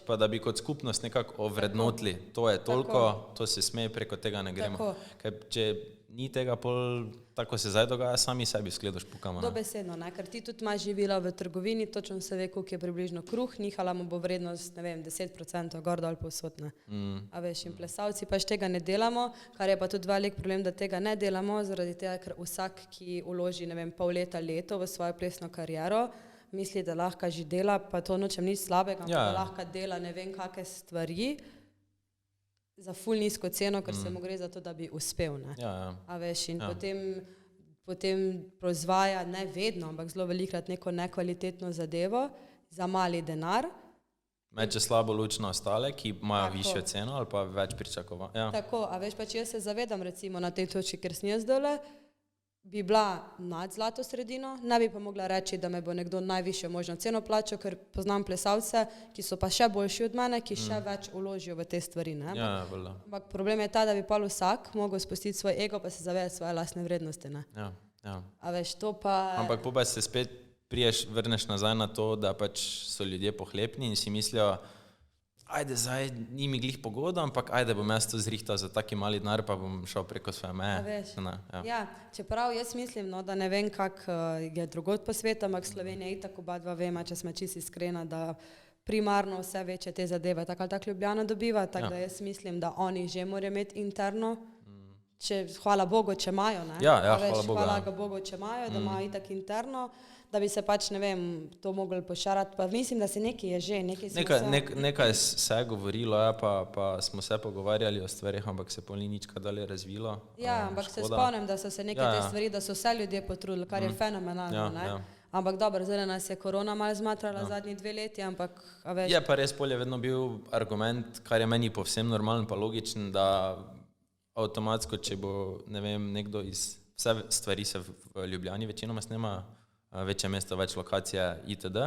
Pa da bi kot skupnost nekako ovrednotili, to je toliko, to se sme, preko tega ne gremo. Ker če ni tega pol, tako se zdaj dogaja, sami sebi skledaš pokama. Dobesedno, ker ti tudi imaš živila v trgovini, točno se ve, koliko je približno kruh, nihala mu bo vrednost, ne vem, 10% gor dol povsod, ne. A veš, in plesalci pač tega ne delamo, kar je pa tudi velik problem, da tega ne delamo, zaradi tega, ker vsak, ki uloži, ne vem, pol leta, leto v svojo plesno kariero, misli, da lahko že dela, pa to nočem nič slabega, ampak da lahko dela ne vem kakšne stvari, za ful nizko ceno, ker se mu gre za to, da bi uspel, ne. A veš, in potem proizvaja, ne vedno, ampak zelo velikrat neko nekvalitetno zadevo za mali denar. Meče slabo luč na ostale, ki imajo višjo ceno ali pa več pričakovanj. Tako, a veš, pač jaz se zavedam recimo na tej točki, ker sem jaz dole, bi bila nad zlato sredino, ne bi pa mogla reči, da me bo nekdo najvišjo možno ceno plačal, ker poznam plesalce, ki so pa še boljši od mene, ki še več uložijo v te stvari. Ne? Ampak problem je ta, da bi pa vsak mogel spustiti svoj ego, pa se zavedati svoje lastne vrednosti. Ne? A veš, to pa... Ampak pa se spet vrneš nazaj na to, da pač so ljudje pohlepni in si mislijo, ajde, zdaj ni mi glih pogoda, ampak ajde bom jaz to zrihtal za taki mali denar, pa bom šel preko svoje meje. Čeprav jaz mislim, da ne vem, kak je drugod po svetu, ampak Slovenija je tako oba dva vema, če smo čisto iskrena, da primarno vse večje te zadeve tako ali tako Ljubljana dobiva, tako da jaz mislim, da oni že morajo imeti interno, hvala Bogu, če imajo, ne? Hvala Bogu, če imajo, da imajo itak interno, da bi se pač, ne vem, to mogli pošarati, pa mislim, da se nekaj je že, nekaj se je govorilo, pa smo se pogovarjali o stvarih, ampak se pol ni nič kaj dalje razvilo. Ampak se spomnim, da so se neke te stvari, da so vse ljudje potrudili, kar je fenomenalno, ne? Ampak dobro, zdaj nas je korona malo zmatrala zadnji 2 leti, ampak, a veš... Je pa res pol je vedno bil argument, kar je meni povsem normalen pa logičen, da avtomatsko, če bo, ne vem, nekdo iz vse stvari se v Ljubljani večinoma snema, večje mesto, več lokacije itd.,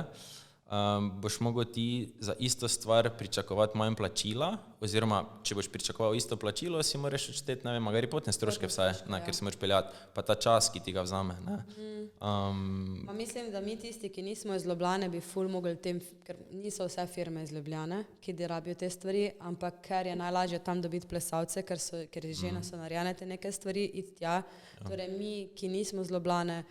boš mogel ti za isto stvar pričakovati manj plačila, oziroma, če boš pričakoval isto plačilo, si moraš odšteti, ne vem, magari potne stroške vsaj, ker si moraš peljati, pa ta čas, ki ti ga vzame, ne. Mislim, da mi tisti, ki nismo iz Ljubljane, bi ful mogli tem, ker niso vse firme iz Ljubljane, ki rabijo te stvari, ampak ker je najlažje tam dobiti plesalce, ker je žena so narejene te neke stvari, iti tja, torej mi, ki nismo iz Ljubljane,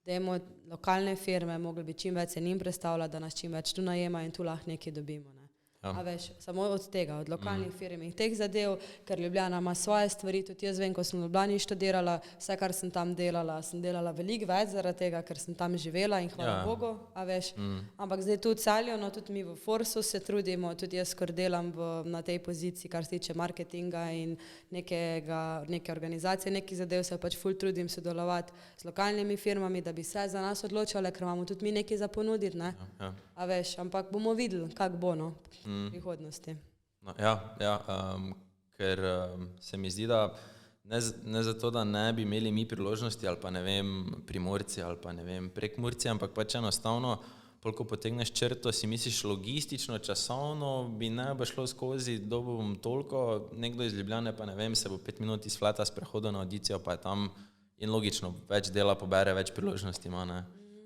dajmo lokalne firme, mogli bi čim več se njim predstavljati, da nas čim več tu najema in tu lahko nekaj dobimo. A veš, samo od tega, od lokalnih firm in teh zadev, ker Ljubljana ima svoje stvari, tudi jaz vem, ko sem v Ljubljani študirala, vse, kar sem tam sem delala veliko več zaradi tega, ker sem tam živela in hvala Bogu, a veš, ampak zdaj tu v Celju, tudi mi v Forsu se trudimo, tudi jaz, kar delam na tej poziciji, kar se tiče marketinga in neke organizacije, nekih zadev se pač ful trudim sodelovati z lokalnimi firmami, da bi se za nas odločale, ker imamo tudi mi nekaj za ponuditi, ne? A veš, ampak bomo videli, kak bo, no, v prihodnosti. Ker se mi zdi, da ne zato, da ne bi imeli mi priložnosti ali pa ne vem, Primorci ali pa ne vem, Prekmurci, ampak pač enostavno, koliko potegneš črto, si misliš logistično, časovno, bi ne bo šlo skozi, dobo bom toliko, nekdo iz Ljubljane pa ne vem, se bo 5 minut iz Flata sprehodil na audicijo, pa je tam in logično, več dela pobere, več priložnosti ima, ne.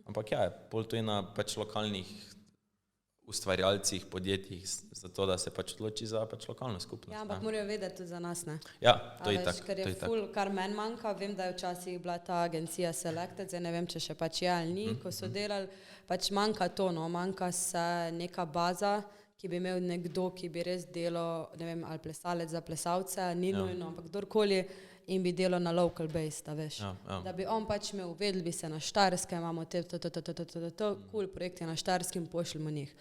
Ampak pol to je na pač lokalnih ustvarjalcih, podjetjih, zato da se pač odloči za pač lokalno skupnost. Ampak morajo vedeti tudi za nas, ne? To je tako. Ker je ful, kar meni manjka, vem, da je včasih bila ta agencija Selected, zdaj ne vem, če še pač je ali ni, ko so delali, pač manjka to, no, manjka se neka baza, ki bi imel nekdo, ki bi res delal, ne vem, ali plesalec za plesalce, ni nujno, ampak kdorkoli, in bi delal na local base, da veš. Da bi on pač imel, vedeli bi se na Štajerskem, imamo te cool projekte na Štajerskem, pošljemo njih.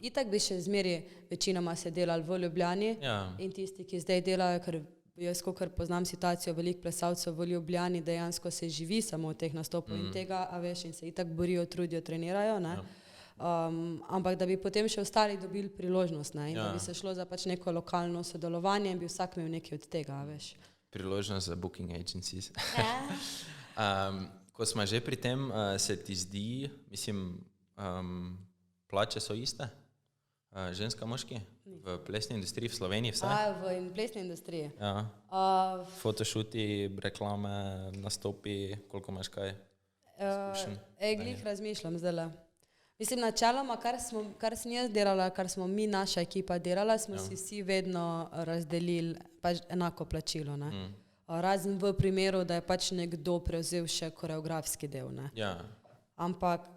Itak bi še zmeri večinoma se delali v Ljubljani in tisti, ki zdaj delajo, ker jaz, kakor poznam situacijo, veliko plesalcev v Ljubljani dejansko se živi samo od teh nastopov in tega, a veš, in se itak borijo, trudijo, trenirajo, ne. Ampak da bi potem še ostali dobili priložnost, ne, in da bi se šlo za pač neko lokalno sodelovanje in bi vsak imel nekaj od tega, a veš. Priložnost za booking agencies. Ko smo že pri tem, se ti zdi, mislim, plače so iste? Ženska, moški? V plesni industriji v Sloveniji vse? V plesni industriji? Ja. Fotošuti, reklame, nastopi, koliko imaš kaj? Glih razmišljam zdajle. Mislim, načeloma, kar sem jaz delala, kar smo mi, naša ekipa delala, smo si vsi vedno razdelili pač enako plačilo, ne. Razen v primeru, da je pač nekdo prevzel še koreografski del, ne. Ja. Ampak,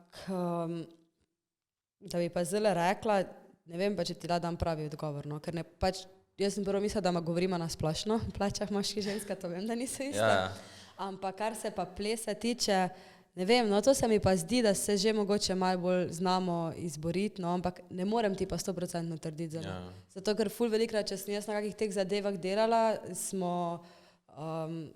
da bi pa zdajle rekla, ne vem pa, če ti dam pravi odgovor, no, ker ne pač, jaz sem prvo mislila, da govorimo na splošno, plačah moški ženska, to vem, da niso iste. Ja. Ampak kar se pa plesa tiče, ne vem, no to se mi pa zdi, da se že mogoče malo bolj znamo izboriti, no, ampak ne morem ti pa 100% trditi zelo. Zato, ker ful velikrat, če sem jaz na kakih teh zadevah delala,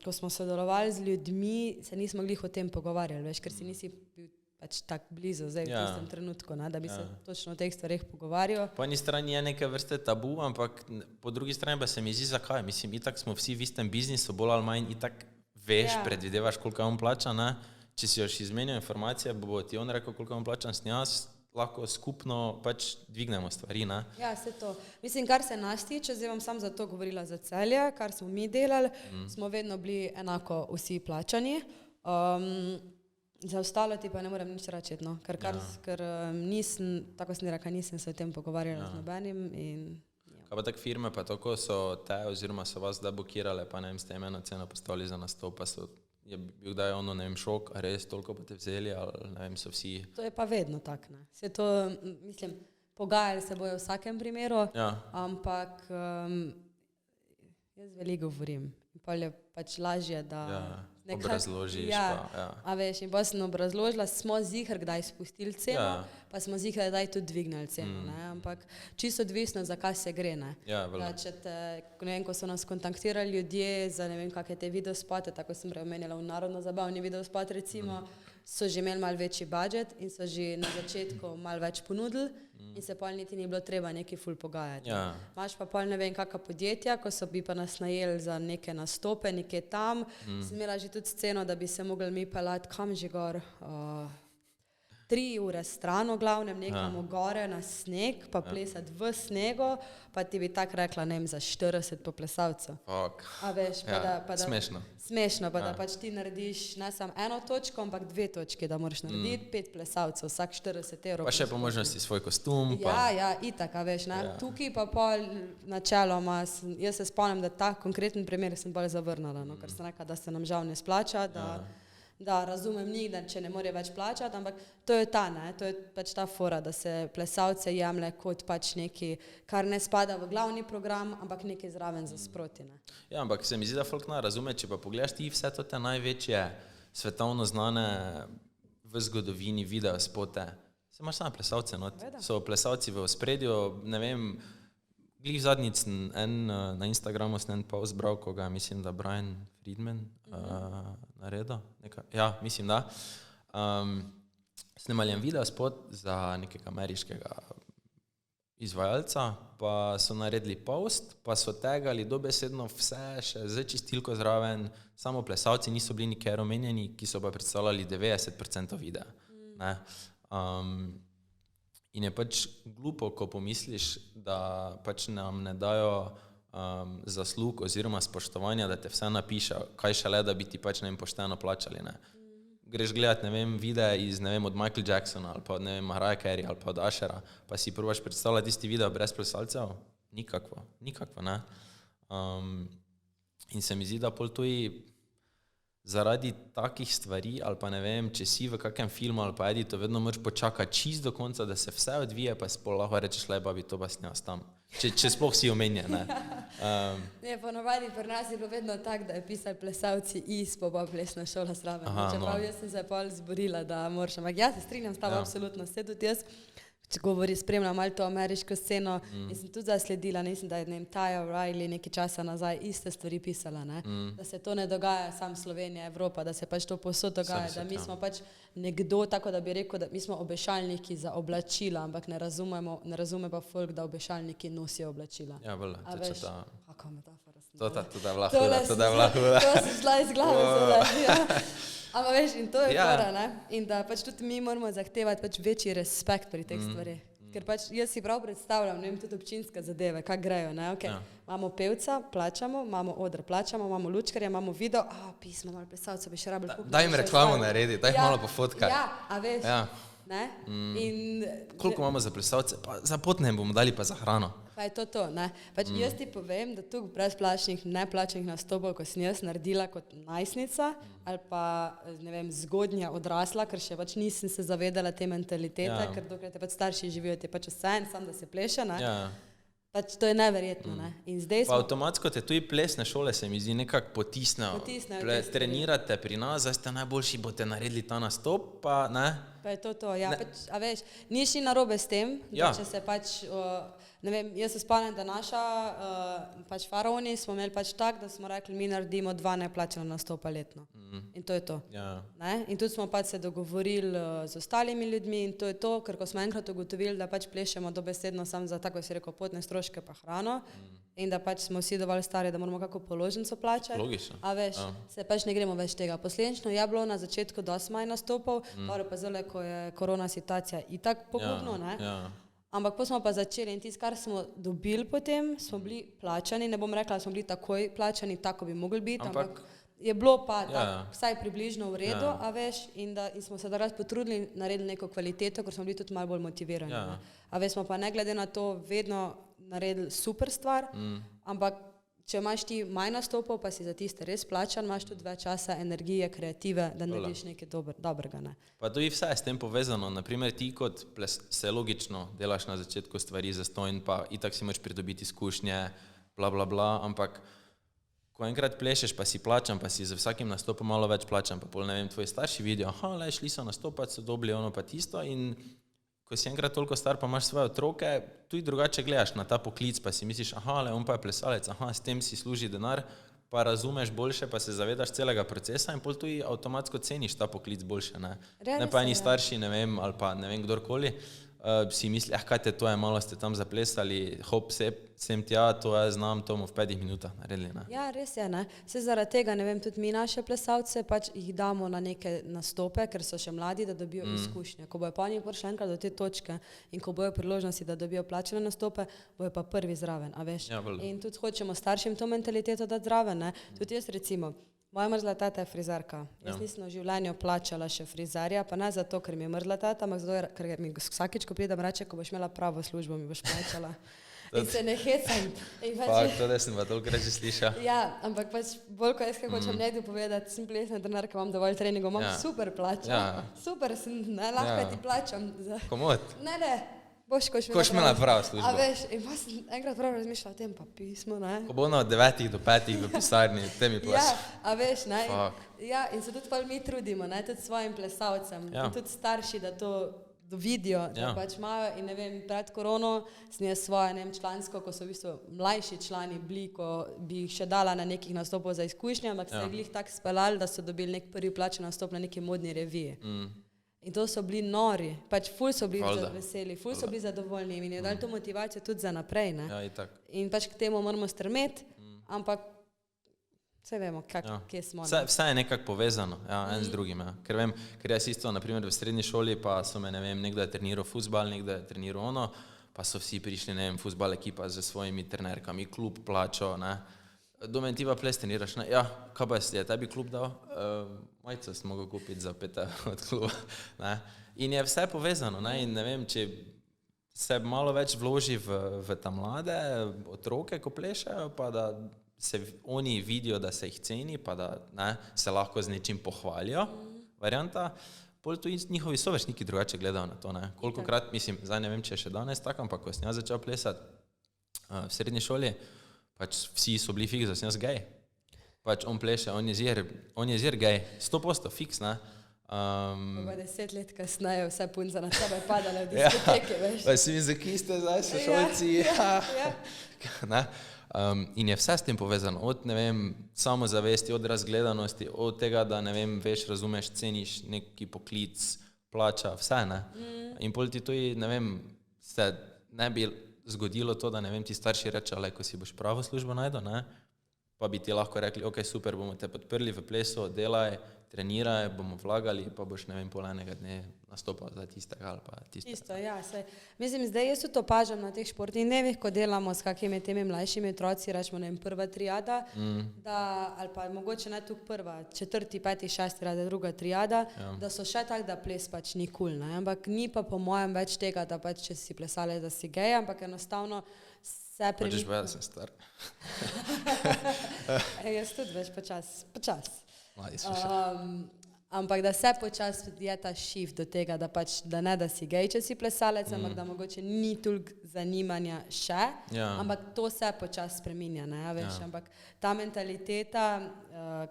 ko smo sodelovali z ljudmi, se nismo glih o tem pogovarjali, veš, ker si nisi bil pač tak blizu zdaj v tistem trenutku, ne, da bi se točno o teh stvareh pogovarjal. Po eni strani je neke vrste tabu, ampak po drugi strani pa se mi zdi, zakaj. Mislim, itak smo vsi v istem biznisu, bolj ali manj, itak veš, predvidevaš, koliko on plača, ne. Če si još izmenil informacije, bo ti on rekel, koliko on plačam s njas, lahko skupno pač dvignemo stvari, ne? Ja, vse to. Mislim, kar se nas tiče, zdaj vam sam za to govorila za Celje, kar smo mi delali, smo vedno bili enako vsi plačani. Za ostalo ti pa ne morem nič reči, no, ker nisem, tako sem rekla, nisem se o tem pogovarjala z nobenim in... Kaj pa tak firme, pa tako so te, oziroma so vas da blokirale, pa ne vem, ste eno ceno postavili za nastop, pa so... Je bil kdaj ono, ne vem, šok, a res toliko pa te vzeli, ali ne vem, so vsi... To je pa vedno tak, ne. Se to, mislim, pogajali se bojo v vsakem primeru, ampak jaz veliko govorim. Pol je pač lažje, da... obrazložiš pa, A veš, in pa sem obrazložila, smo ziher kdaj spustili ceno, pa smo ziher kdaj tudi dvignili ceno, ne, ampak čisto odvisno, za kaj se gre, ne. Da, če te, ne vem, ko so nas kontaktirali ljudje za, ne vem, kakve te videospote, tako sem preomenila v narodno-zabavni videospot, recimo, so že imeli malo večji budžet in so že na začetku malo več ponudili in se pol niti ni bilo treba neki ful pogajati. Imaš pa pol ne vem kakva podjetja, ko so bi pa nas najeli za neke nastope, nekje tam, sem imela že tudi sceno, da bi se mogli mi pelati kam že gor, 3 ure stran v glavnem, nekam gore na sneg, pa plesati v snegu, pa ti bi tak rekla, ne vem, za 40 poplesalcev. A veš, pa da... Smešno. Smešno, pa da pač ti narediš ne samo 1 točko, ampak 2 točke, da moraš narediti 5 plesalcev, vsak 40 €. Pa še po možnosti svoj kostum. Ja, itak, a veš, ne. Tukaj pa pol načeloma, jaz se spomnim, da ta konkreten primer sem bolj zavrnala, no, ker sem rekla, da se nam žal ne splača, da razumem njih, da če ne more več plačati, ampak to je ta, ne, to je pač ta fora, da se plesalce jemlje kot pač neki, kar ne spada v glavni program, ampak nekaj zraven za sproti, ne. Ja, ampak se mi zdi, da folk ne razume, če pa pogledaš ti vse to te največje svetovno znane v zgodovini videospote, se imaš same plesalce, no, so plesalci v ospredju, ne vem, glih zadnjic na Instagramu sem en post bral, ko ga mislim, da Brian Friedman naredil, ja, mislim, da. Snemali en videospot za nekega ameriškega izvajalca, pa so naredili post, pa so tagali dobesedno vse še z čistilko zraven, samo plesalci niso bili nikjer omenjeni, ki so pa predstavljali 90% videa, ne. In je pač glupo, ko pomisliš, da pač nam ne dajo zaslug oziroma spoštovanja, da te vse napiše, kaj šele, da bi ti pač, ne vem, pošteno plačali, ne. Greš gledati, ne vem, videe iz, ne vem, od Michael Jacksona ali pa od, ne vem, Mariah Carey ali pa od Ushera, pa si probaš predstavljati tisti video brez plesalcev? Nikakvo, ne. In se mi zdi, da pol tudi zaradi takih stvari, ali pa ne vem, če si v kakem filmu ali pa editu, vedno moraš počakati čist do konca, da se vse odvije, pa spol lahko rečeš, lepa bi to pa snjas tam. Če sploh si omenjen, ne. Ne, ponovadi pri nas je bilo vedno tak, da je pisali plesalci ISPO, pa plesna šola zraven. Čeprav jaz sem se pol zborila, da moraš, ampak jaz se strinjam s tabo absolutno, vse tudi jaz. če govori, spremljam malo to ameriško sceno in sem tudi zasledila, mislim, da je Taya O'Reilly nekaj časa nazaj iste stvari pisala, ne? Da se to ne dogaja sam Slovenija, Evropa, da se pač to posod dogaja, da mi smo pač nekdo, tako da bi rekel, da mi smo obešalniki za oblačila, ampak ne razume pa folk, da obešalniki nosijo oblačila. Ja, bolj, to je ta... Kako metafora sem. To je bila huda. To si šla iz glave, seveda. Ampak veš, in to je fora, ne? In da pač tudi mi moramo zahtevati pač večji respekt pri teh stvareh. Ker pač jaz si prav predstavljam, ne vem, tudi občinske zadeve, kako grejo, ne? Okay. Imamo pevca, plačamo, imamo oder, plačamo, imamo lučkarja, imamo video, pismo, malo plesalcev bi še rabili. Daj jim reklamo naredi, daj jih malo pofotkaj. Ja, a veš, ne? In... Koliko imamo za plesalce? Pa za potne bomo dali pa za hrano. Pa je to, ne? Pač jaz ti povem, da tu brezplačnih, neplačenih nastopov, ko sem jaz naredila kot najstnica ali pa, ne vem, zgodnja odrasla, ker še pač nisem se zavedala te mentalitete, ker dokler te pač starši živijo, ti pač vse sam, da se pleše, ne? Pač to je neverjetno, ne? In zdaj smo... Pa avtomatsko te tudi plesne šole se mi zdi nekako potisnejo. Trenirate pri nas, zdaj ste najboljši, boste naredili ta nastop, pa ne? Pa je to, ja. Pač, a veš, nič ni narobe s tem, da če se pač... Ne vem, jaz se spomnim, da naša pač faraoni smo imeli pač tak, da smo rekli, mi naredimo 2 neplačena nastopa letno. In to je to. Ne? In tudi smo pač se dogovorili z ostalimi ljudmi in to je to, ker ko smo enkrat ugotovili, da pač plešemo dobesedno sam za, tako si rekel, potne stroške pa hrano in da pač smo vsi dovolj stari, da moramo kako položnico plačati. Logično. A veš, se pač ne gremo več tega. Posledično je bilo na začetku dosti manj nastopov, pa zelo, ko je korona situacija itak pogubno, ne? Ampak pa smo pa začeli in tisto, kar smo dobili potem, smo bili plačani, ne bom rekla, da smo bili takoj plačani, tako bi mogli biti, ampak je bilo pa vsaj približno v redu, a veš, in smo se takrat potrudili, naredili neko kvaliteto, ker smo bili tudi malo bolj motivirani. A veš, smo pa ne glede na to vedno naredili super stvar, ampak če imaš ti manj nastopov, pa si za tiste res plačan, imaš tudi več časa, energije, kreative, da narediš nekaj dobrega. Ne? Pa to je vse s tem povezano. Naprimer, ti kot se logično delaš na začetku stvari zastojn, pa itak si moraš pridobiti izkušnje, bla, bla, bla, ampak ko enkrat plešeš, pa si plačan, pa si za vsakim nastopom malo več plačan, pa pol, ne vem, tvoji starši vidijo, šli so nastopati, so dobili ono pa tisto in ko si enkrat toliko star, pa imaš svoje otroke, tudi drugače gledaš na ta poklic, pa si misliš, on pa je plesalec, s tem si služi denar, pa razumeš boljše, pa se zavedaš celega procesa in pol tudi avtomatsko ceniš ta poklic boljše, ne? Ne pa eni starši, ne vem, ali pa ne vem kdorkoli, si misli, kaj te to je, malo ste tam zaplesali, hop, sem tja, to jaz znam, to v 5 minutah naredili, ne? Ja, res je, ne? Se zaradi tega, ne vem, tudi mi naše plesalce pač jih damo na neke nastope, ker so še mladi, da dobijo izkušnje. Ko bojo pa oni prišli enkrat do te točke in ko bojo priložnosti, da dobijo plačene nastope, bojo pa prvi zraven, a veš? In tudi hočemo staršim to mentaliteto dati zraven, ne? Tudi jaz recimo, moja mrzla tata je frizerka. Jaz nisem v življenju plačala še frizerja, pa ne zato, ker mi je mrzla tata, ampak zato, ker mi vsakič, ko pridem, reče, ko boš imela pravo službo, mi boš plačala. In se ne hecam. To da sem pa toliko reči slišal. Ja, ampak pač bolj, ko jaz kaj hočem nekdo povedati, sem plesna trenerka, imam dovolj treningov, imam super plačo. Super sem, ne, lahko ti plačam. Komod? Ne. Koš imela pravo službo. A veš, in pa sem enkrat prav razmišljala o tem, pa pismo, ne. Ko bo od 9 do 5 v pisarni, te mi plač. Ja, a veš, ne. Ja, in se tudi mi trudimo, ne, tudi svojim plesalcem, in tudi starši, da to vidijo, da pač imajo in ne vem, pred korono sem jaz svoje, ne vem, člansko, ko so v bistvu mlajši člani bili, ko bi jih še dala na nekih nastopov za izkušnje, ampak se je glih tako speljali, da so dobili nek prvi plačen nastop na neki modni reviji. In to so bili nori, pač ful so bili veseli, ful so bili zadovoljni in je dali to motivacijo tudi za naprej, ne. Ja, itak. In pač k temu moramo strmeti, ampak vse vemo, kje smo. Vse je nekako povezano, en z drugim, Ker vem, ker jaz isto, naprimer v srednji šoli, pa so me, ne vem, nekdo je treniral fuzbal, nekdo je treniral ono, pa so vsi prišli, ne vem, fuzbal ekipa z svojimi trenerkami, klub plačo, ne. Domen ti pa ples treniraš, ne? Ja, kaj pa je tebi klub dal? Majico sem mogel kupiti za 5 od kluba, ne? In je vse povezano, ne? In ne vem, če se malo več vloži v ta mlade otroke, ko plešajo, pa da se oni vidijo, da se jih ceni, pa da se lahko z nečim pohvalijo, varianta, pol tu njihovi sovrstniki drugače gledajo na to, ne? Kolikokrat, mislim, zdaj ne vem, če je še danes tako, ampak ko sem jaz začel plesati v srednji šoli, pač vsi so bili fiks, da sem jaz gej. Pač on pleše, on je zir gej, 100% fiks, ne? Pa 10 let kasneje vse punce na tebe padale v diskoteke, veš. Pa si mi zakaj ste zdaj sošolci? Ne? In je vse s tem povezano, od, ne vem, samozavesti, od razgledanosti, od tega, da, ne vem, veš, razumeš, ceniš neki poklic, plača, vse, ne? In pol ti tudi, ne vem, se ne bi zgodilo to, da, ne vem, ti starši reče, ale, ko si boš pravo službo najdel, ne? Pa bi ti lahko rekli, ok, super, bomo te podprli v plesu, delaj, treniraj, bomo vlagali, pa boš, ne vem, pol enega dne nastopal za tistega ali pa tistega. Isto, ja, saj. Mislim, zdaj jaz tudi opažam na teh športnih dnevih, ko delamo s kakimi temi mlajšimi otroci, rečemo, ne vem, prva triada, da, ali pa mogoče ne tukaj prva, 4., 5., 6. rada, druga triada, da so še tak, da ples pač ni cool, ne, ampak ni pa po mojem več tega, da pač, če si plesale, da si gej, ampak enostavno se Hočeš povedati, da sem star. Jaz tudi veš, počas. Mladi smo še. Ampak da se počas je ta shift do tega, da pač, da ne da si gej, če si plesalec, ampak da mogoče ni toliko zanimanja še, ampak to se počas spreminja, ne, veš, ampak ta mentaliteta,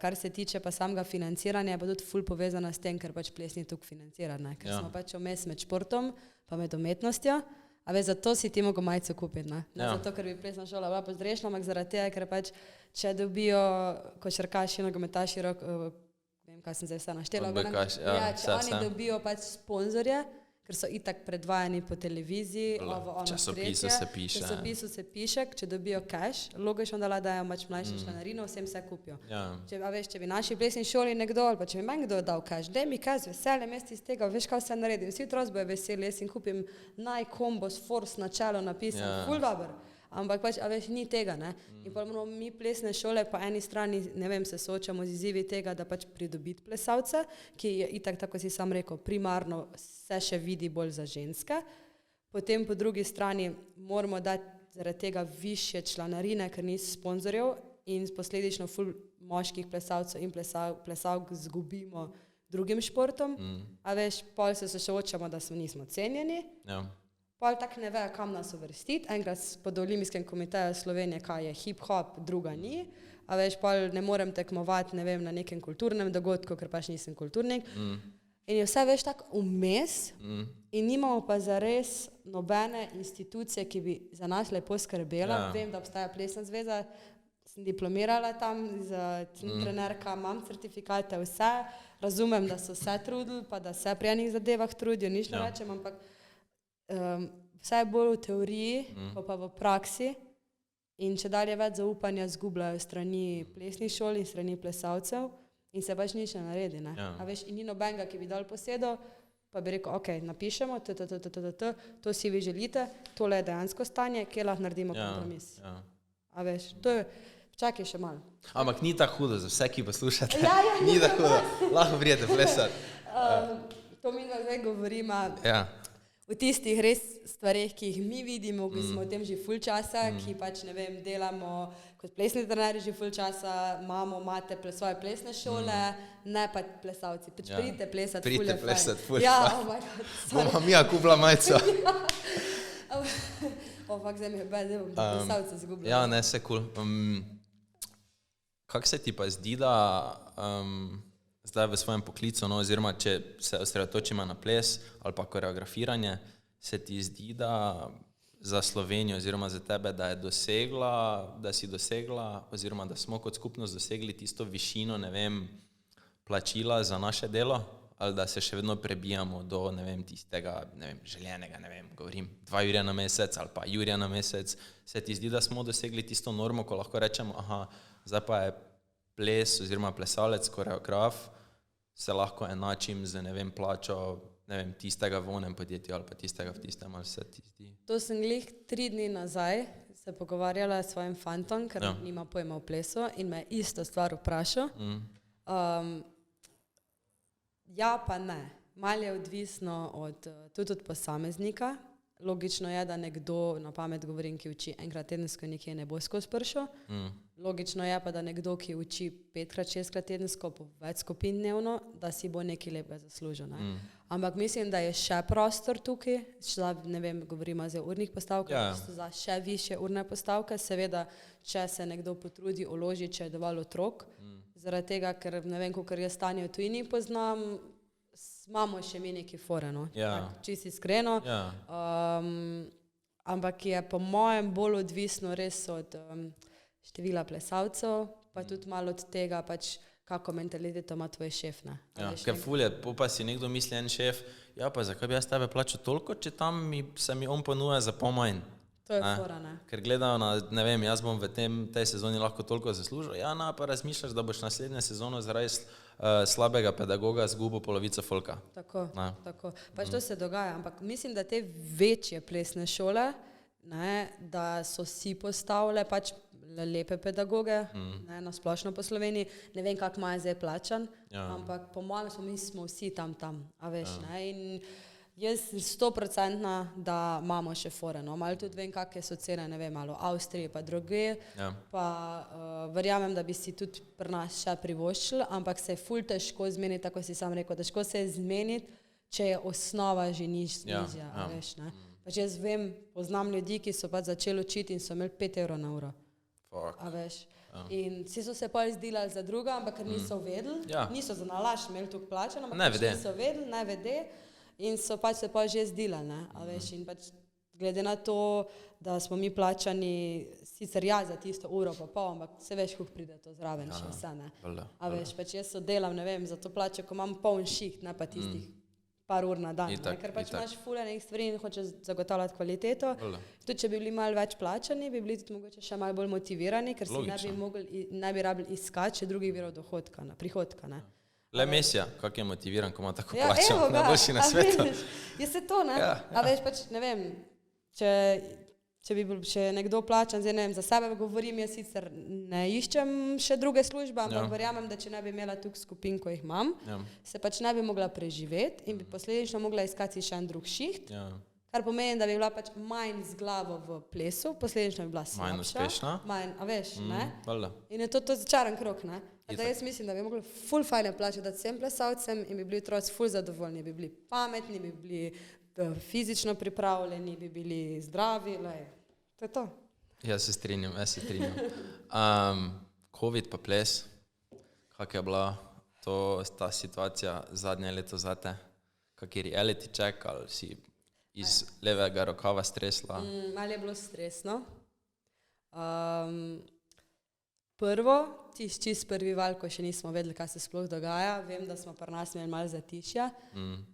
kar se tiče pa samega financiranja, je pa tudi ful povezana s tem, ker pač ples ni toliko financiran, ne, ker smo pač vmes med športom pa med umetnostjo, a veš, zato si ti mogo majico kupiti, ne, zato, ker bi plesna šola bila pozdrešna, ampak zaradi tega, ker pač, če dobijo košarkaši, nogometaši, vem, kaj sem zdaj vse naštela, če oni dobijo pač sponzorje, ker so itak predvajani po televiziji, v časopisu se piše, če dobijo cash, logično, da dajo pač mlajšo članarino, vsem se kupijo. Če bi naši plesni šoli nekdo, ali pa če bi meni kdo dal cash, daj mi cash, veseljem, jaz iz tega, veš, kaj vse naredim, vsi otroci bojo veseli, jaz jim kupim Nike-Combos Force na čelo napisan, ful dober. Ampak pač, a veš, ni tega, ne. In pa moramo mi plesne šole po eni strani, ne vem, se soočamo z izzivi tega, da pač pridobiti plesalce, ki je itak, tako si sam rekel, primarno se še vidi bolj za ženske. Potem po drugi strani moramo dati zaradi tega višje članarine, ker ni sponzorjev in posledično ful moških plesalcev in plesalk zgubimo drugim športom. A veš, pol se soočamo, da nismo cenjeni. Pol tak ne vejo, kam nas uvrstiti. Enkrat pod Olimpijskim komitejem Slovenije, kaj je hip-hop, druga ni. A veš, pol ne morem tekmovati, ne vem, na nekem kulturnem dogodku, ker pač nisem kulturnik. In je vse, veš, tako vmes in nimamo pa zares nobene institucije, ki bi za nas lepo skrbela. Vem, da obstaja plesna zveza, sem diplomirala tam, sem trenerka, imam certifikate, vse. Razumem, da so se trudili, pa da se pri enih zadevah trudijo, nič ne rečem, ampak vse je bolj v teoriji, pa v praksi in če dalje več zaupanja zgubljajo strani plesnih šol in strani plesalcev in se pač nič ne naredi, ne. A veš, in ni nobenega, ki bi dal posedo, pa bi rekel, ok, napišemo, to si vi želite, tole je dejansko stanje, kje lahko naredimo kompromis. A veš, to je, čakaj še malo. Ampak ni tako hudo za vse, ki poslušate. Ni tako hudo, lahko prijete plesati. To mi zdaj govorimo. V tistih res stvareh, ki jih mi vidimo, ki smo v tem že ful časa, ki pač, ne vem, delamo kot plesni trenerji že ful časa, imate svoje plesne šole, ne pa plesalci. Pač pridite plesati, ful je fajn. Pridite plesati, ful je fajn. Oh my God. Bomo Mija kupila majico. Fak, zdaj mi je zdaj bom plesalce zgubila. Ja, ne, se cool. Kako se ti pa zdi, da zdaj v svojem poklicu, no, oziroma če se osredotočimo na ples ali pa koreografiranje, se ti zdi, da za Slovenijo oziroma za tebe, da si dosegla oziroma da smo kot skupnost dosegli tisto višino, ne vem, plačila za naše delo, ali da se še vedno prebijamo do, ne vem, tistega, ne vem, željenega, ne vem, govorim, 2 jurja na mesec ali pa jurja na mesec. Se ti zdi, da smo dosegli tisto normo, ko lahko rečemo, aha, zdaj pa je ples oziroma plesalec, koreograf, se lahko enačim z, ne vem, plačo, ne vem, tistega v onem podjetju ali pa tistega v tistem, ali se ti zdi? To sem glih 3 dni nazaj se pogovarjala s svojim fantom, ker nima pojma o plesu in me isto stvar vprašal. Ja pa ne. Malo je odvisno tudi od posameznika. Logično je, da nekdo, na pamet govorim, ki uči enkrat tedensko nekje ne bo skozi pršo. Logično je pa, da nekdo, ki uči 5krat, 6krat tedensko po več skupin dnevno, da si bo nekaj lepega zaslužil. Ampak mislim, da je še prostor tukaj, ne vem, govorimo zdaj o urnih postavkah, za še više urne postavke, seveda, če se nekdo potrudi, uloži, če je dovolj otrok, zaradi tega, ker ne vem, kakor jaz stanje v tujini poznam, imamo še mi neki fore, no. Ja. Čisto iskreno. Ja. Ampak je po mojem bolj odvisno res od števila plesalcev, pa tudi malo od tega, pač, kako mentaliteto ima tvoj šef. Ne? Ja, ker fulje, pa si nekdo misli, en šef, ja pa zakaj bi jaz tebe plačal toliko, če tam se mi on ponuja za pol manj. To je fora, ne. Ker gledajo na, ne vem, jaz bom v tej sezoni lahko toliko zaslužil, ja, pa razmišljaš, da boš naslednje sezono zaradi slabega pedagoga zgubil polovico folka. Tako. Pač to se dogaja, ampak mislim, da te večje plesne šole, ne, da so si postavile pač lepe pedagoge, ne, na splošno po Sloveniji, ne vem, kak ima zdaj plačan, ampak po mojem smo vsi tam, a veš, ne, in jaz 100%, da imamo še fore, no, malo tudi vem, kakve so cene, ne vem, malo v Avstriji pa druge, pa verjamem, da bi si tudi pri nas še privoščili, ampak se je ful težko zmeniti, tako si sam rekel, težko se je zmeniti, če je osnova že nižja, a veš, ne. Pač jaz vem, poznam ljudi, ki so pač začeli učiti in so imeli 5 evrov na uro. A veš. In vsi so se pa izdelali za druga, ampak ker niso vedeli, niso za nalašč imeli toliko plačano, ampak niso vedeli, ne vede, in so pač se pa že izdelali, ne, a veš, in pač glede na to, da smo mi plačani sicer za tisto uro pa pol, ampak se veš, kako pride to zraven še vse, ne. A veš, pač jaz so delam, ne vem, za to plačo, ko imam poln šiht, ne pa tistih par ur na dan, ker pač imaš fuljenih stvari in hočeš zagotavljati kvaliteto. Tudi, če bi bili malo več plačani, bi bili tudi mogoče še malo bolj motivirani, ker si ne bi rabili iskati še drugih virov prihodka, ne. Le Mesija, kak je motiviran, ko ima tako plačo, najboljši na svetu. Je se to, ne? A veš, pač, ne vem, če bi bil še nekdo plačan, zdaj ne vem, za sebe govorim, jaz sicer ne iščem še druge službe, ampak verjamem, da če ne bi imela tukaj skupin, ko jih imam, se pač ne bi mogla preživeti in bi posledično mogla iskati še en drug šiht, kar pomeni, da bi bila pač manj z glavo v plesu, posledično bi bila slabša. Manj uspešna. A veš, ne? In je to začaran krog, ne? Da jaz mislim, da bi mogli ful fajne plače dati vsem plesalcem in bi bili otroci ful zadovoljni, bi bili pametni, bi bili fizično pripravljeni, bi bili zdravi, to je to. Jaz se strinjam. Covid pa ples, kak je bila ta situacija zadnje leto zate? Kak je reality check ali si iz levega rokava stresla? Malo je bilo stresno. Prvo, čist prvi val, ko še nismo vedeli, kaj se sploh dogaja, vem, da smo pri nas imeli malo zatišja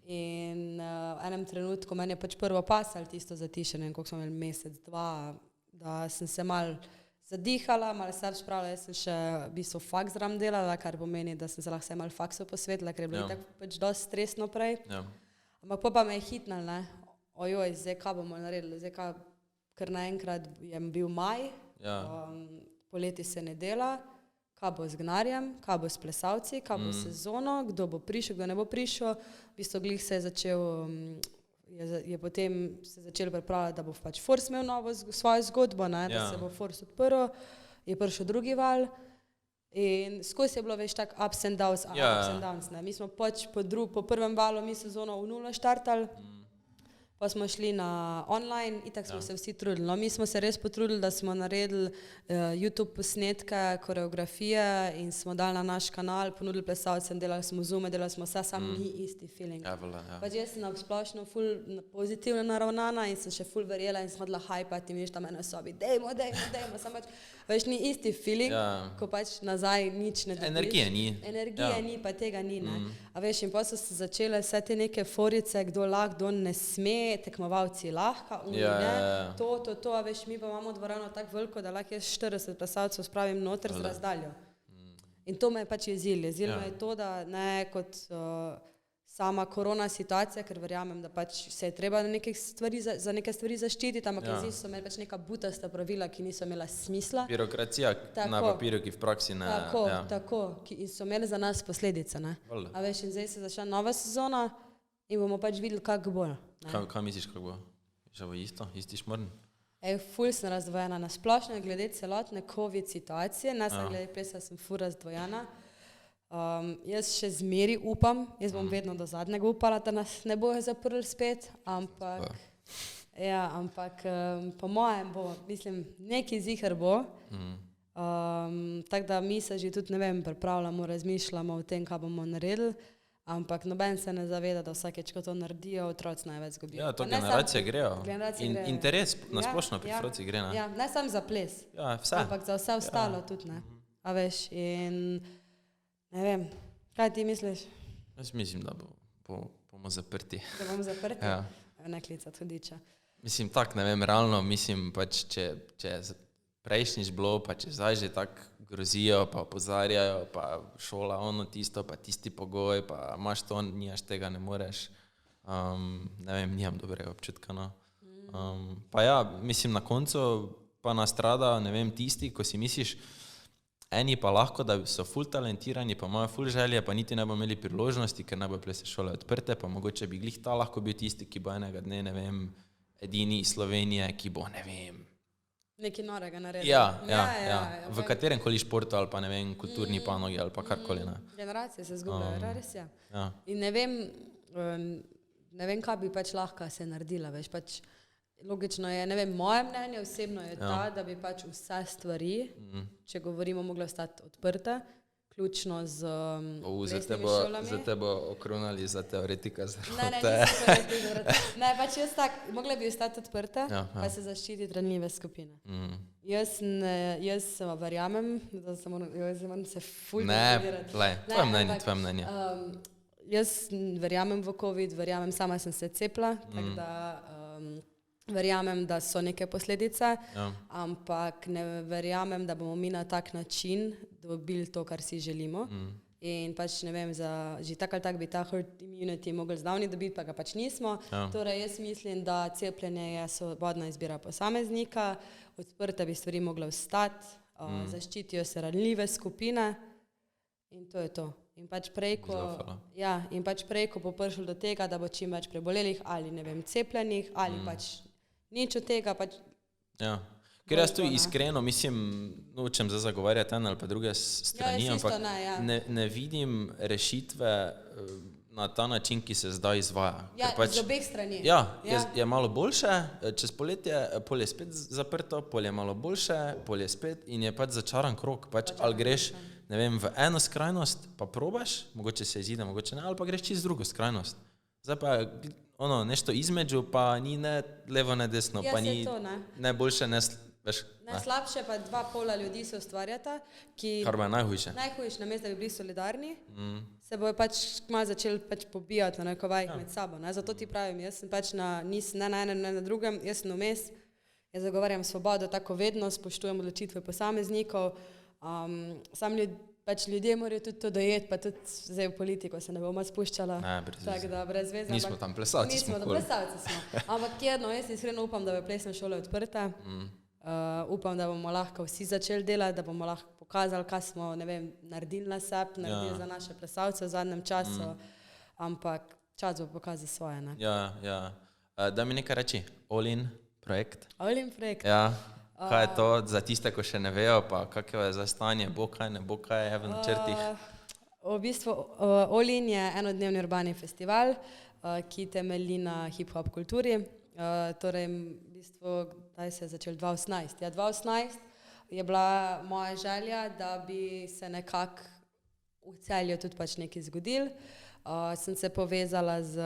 in v enem trenutku meni je pač prvo pasalo tisto zatišje, ne vem, koliko smo imeli mesec, dva, da sem se malo zadihala, malo se spravila, jaz sem še v bistvu faks zraven delala, kar pomeni, da sem se lahko malo faksov posvetila, ker je bilo tako pač dosti stresno prej. Ampak pa me je hitnalo, ne, ojoj, zdaj kaj bomo naredili, zdaj kaj, ker naenkrat je bil maj, poleti se ne dela, kaj bo z gnarjem, kaj bo s plesalci, kaj bo sezono, kdo bo prišel, kdo ne bo prišel. V bistvu glih se je začel, je potem se začel pripravljati, da bo pač Fors imel novo svojo zgodbo, ne, da se bo Fors odprl, je prišel drugi val in skozi je bilo več tak ups and downs, ne. Mi smo pač po prvem valu mi sezono v nulo štartali, pa smo šli na online, itak smo se vsi trudili. No, mi smo se res potrudili, da smo naredili YouTube posnetke, koreografije in smo dali na naš kanal, ponudili plesalcem, delali smo Zoome, delali smo vse, sam ni isti feeling. Pač jaz sem na splošno ful pozitivno naravnana in sem še ful verjela in sem hodila hajpati in vidiš tam ene sobi, dejmo, sam pač, veš, ni isti feeling, ko pač nazaj nič ne dobiš. Energije ni, pa tega ni, ne. A veš, in pa so se začele vse te neke forice, kdo lahko, kdo ne sme, tekmovalci lahko, to, a veš, mi pa imamo dvorano tako veliko, da lahko jaz 40 plesalcev spravim noter z razdaljo. In to me je pač jezilo me je to, da ne kot sama korona situacija, ker verjamem, da pač se je treba za neke stvari zaščititi, ampak so imeli pač neka butasta pravila, ki niso imela smisla. Birokracija na papirju, ki v praksi ne. Tako, in so imeli za nas posledice, ne. A veš, in zdaj se začne nova sezona in bomo pač videli, kako bo. Kaj misliš, kako bo? Že bo isti šmrn? Ful sem razdvojena na splošno, glede celotne COVID situacije, ne sem glede plesa, sem ful razdvojena. Jaz še zmeri upam, jaz bom vedno do zadnjega upala, da nas ne bojo zaprli spet, ampak po mojem bo, mislim, neki ziher bo, tako da mi se že tudi, ne vem, pripravljamo, razmišljamo o tem, kaj bomo naredili, Ampak noben se ne zaveda, da vsakeč, ko to naredijo, otroci največ zgubijo. Ja, to Pa ne generacije samo- grejo. generacije In grejo. interes nasplošno pri Ja, otrocih gre, ne? Ja, ne samo za ples, Ja, vse. ampak za vse ostalo tudi, ne. A veš, in ne vem, kaj ti misliš, Jaz mislim, da bomo zaprti. da bomo zaprti? Ja. Ne klicati hudiča. Mislim, tak, ne vem, realno mislim, pač, če je prejšnjič bilo, pa če zdaj že tako grozijo, pa opozarjajo, pa šola ono tisto, pa tisti pogoj, pa imaš to, nimaš tega, ne moreš. Ne vem, nimam dobrega občutka, no. Pa ja, mislim, na koncu pa nastrada, ne vem, tisti, ko si misliš, eni pa lahko, da so ful talentirani, pa imajo ful želje, pa niti ne bo imeli priložnosti, ker ne bo plesne šole odprte, pa mogoče bi glih ta lahko bil tisti, ki bo enega dne, ne vem, edini iz Slovenije, ki bo, ne vem, Nekaj norega narediti. ja, v katerem koli športu ali pa, ne vem, kulturni panogi ali pa karkoli, ne. Generacije se zgubljajo, res je. Ja. In ne vem, kaj bi pač lahko se naredila, veš, pač logično je, ne vem, moje mnenje osebno je ta, da bi pač vse stvari, če govorimo, mogle ostati odprte, ključno z plesnimi šolami. Zdaj bo okronali za teoretika Ne, nisem povedala. Ne, pač jaz tak, mogle bi ostati odprte, Ja, ja. pa se zaščititi ranljive skupine. Jaz verjamem, da se moram se ful Ne, kontrolirati. glej, Ne, tvoje mnenje, ampak, tvoje mnenje. Jaz verjamem v COVID, verjamem, sama sem se cepila, tako da verjamem, da so neke posledice, ampak ne verjamem, da bomo mi na tak način dobili to, kar si želimo. In pač ne vem, že tak ali tak bi ta herd immunity mogli zdavni dobiti, pa ga pač nismo. Torej jaz mislim, da cepljenje je svobodna izbira posameznika, odprte bi stvari mogle ostati, zaščitijo se ranljive skupine in to je to. In pač prej, ko bo prišlo do tega, da bo čim več prebolelih ali ne vem, cepljenih ali pač nič od tega, pač Ja. Ker jaz tu iskreno mislim, nočem zdaj zagovarjati ene ali pa druge strani, jaz isto ampak ne, ja. ne vidim rešitve na ta način, ki se zdaj izvaja. ja, Ker pač, z obeh strani. ja, je malo boljše, čez poletje, pol je spet zaprto, pol je malo boljše, pol je spet in je pač začaran krog. Pač ali greš, ne vem, v eno skrajnost, pa probaš, mogoče se izide, mogoče ne, ali pa greš čez drugo skrajnost. Zdaj pa ono, nešto između, pa ni ne levo, ne desno, Ja, pa saj ni to, ne. ne boljše, ne, veš, Najslabše pa 2,5 ljudi se ustvarjata, ki kar bo najhujše. najhujše, namesto da bi bili solidarni, se bojo pač kmalu začeli pač pobijati na nekovajih med sabo. Ne? Zato ti pravim, jaz sem pač nisem ne na enem, ne na drugem, jaz sem vmes, jaz zagovarjam svobodo, tako vedno spoštujem odločitve posameznikov, pač ljudje morajo tudi to dojeti, pa tudi zdaj v politiko se ne bomo spuščala. Ne, brez veze. Tako da, brez veze. Nismo tam plesalci, smo cool. plesalci smo. Ampak jedno, jaz iskreno upam, da bo plesne šole odprte. Upam, da bomo lahko vsi začeli delati, da bomo lahko pokazali, kaj smo, ne vem, naredili na sebi, naredili za naše plesalce v zadnjem času, ampak čas bo pokazal svoje, ne. Ja. Da mi nekaj reči, All In projekt. All In projekt. Ja. Kaj je to za tiste, ko še ne vejo, pa kakvo je zdaj stanje, bo kaj, ne bo kaj, je v načrtih? V bistvu All In je enodnevni urbani festival, ki temelji na hip-hop kulturi. Torej, v bistvu, kdaj se je začel? 2018. Ja, 2018 je bila moja želja, da bi se nekako v Celju tudi pač nekaj zgodil. Sem se povezala z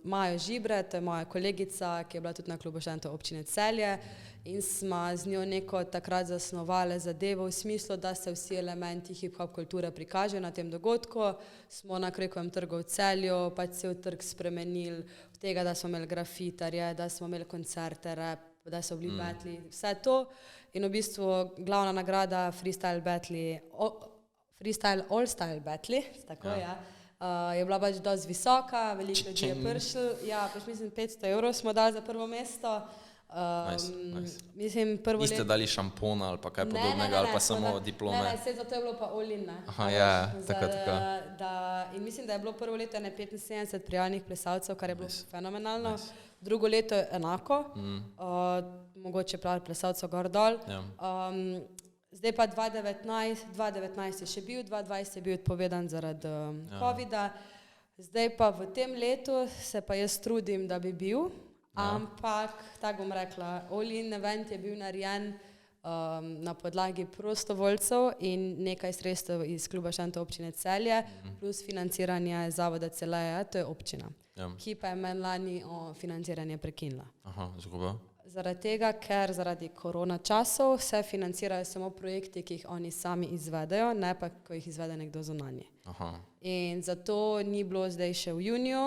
Majo Žibre, to je moja kolegica, ki je bila tudi na klubu študentov občine Celje in smo z njo neko takrat zasnovali zadevo v smislu, da se vsi elementi hip-hop kulture prikažejo na tem dogodku. Smo na Krekovem trgu v Celju pač cel trg spremenili od tega, da smo imeli grafitarje, da smo imeli koncerte, rap, da so bili battli, vse to. In v bistvu glavna nagrada Freestyle All Style Battli, tako je bila pač dosti visoka, veliko ljudi je prišlo. Ja, pač mislim 500 € smo dali za prvo mesto. Nice. Mislim, prvo Niste dali šampona ali pa kaj podobnega, ali pa samo diplome? Ne, vse zato je bilo pa All In, ne. Aha, ja, tako. In mislim, da je bilo prvo leto 75 prijavljenih plesalcev, kar je bilo fenomenalno. Drugo leto je enako, mogoče pravi plesalcev gor dol. Zdaj pa 2019 je še bil, 2020 je bil odpovedan zaradi COVID-a. Zdaj pa v tem letu se pa jaz trudim, da bi bil, ampak, tako bom rekla, All In event je bil narejen na podlagi prostovoljcev in nekaj sredstev iz kluba Šanta občine Celje, plus financiranje zavoda Celeja, to je občina, ki pa je meni lani financiranje prekinila. Aha, zgubo. Zaradi tega, ker zaradi korona časov se financirajo samo projekti, ki jih oni sami izvedejo, ne pa, ko jih izvede nekdo zunanji. Aha. In zato ni bilo zdaj še v juniju.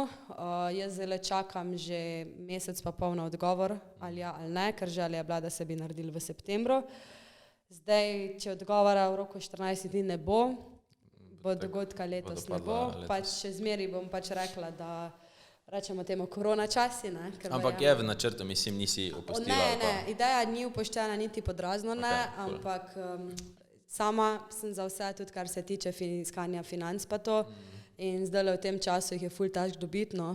Jaz zdaj čakam že mesec pa pol na odgovor, ali ja ali ne, ker želja je bila, da se bi naredili v septembru. Zdaj, če odgovora v roku 14 dni ne bo, bo dogodka letos ne bo, pač še zmeri bom pač rekla, da rečemo temu korona časi, ne? Ampak je v načrtu, mislim, nisi opustila? Ne, ideja ni upoštena niti podrazno, ne, ampak sama sem za vse, tudi kar se tiče iskanja financ pa to, in zdaj v tem času jih je ful težko dobiti, no.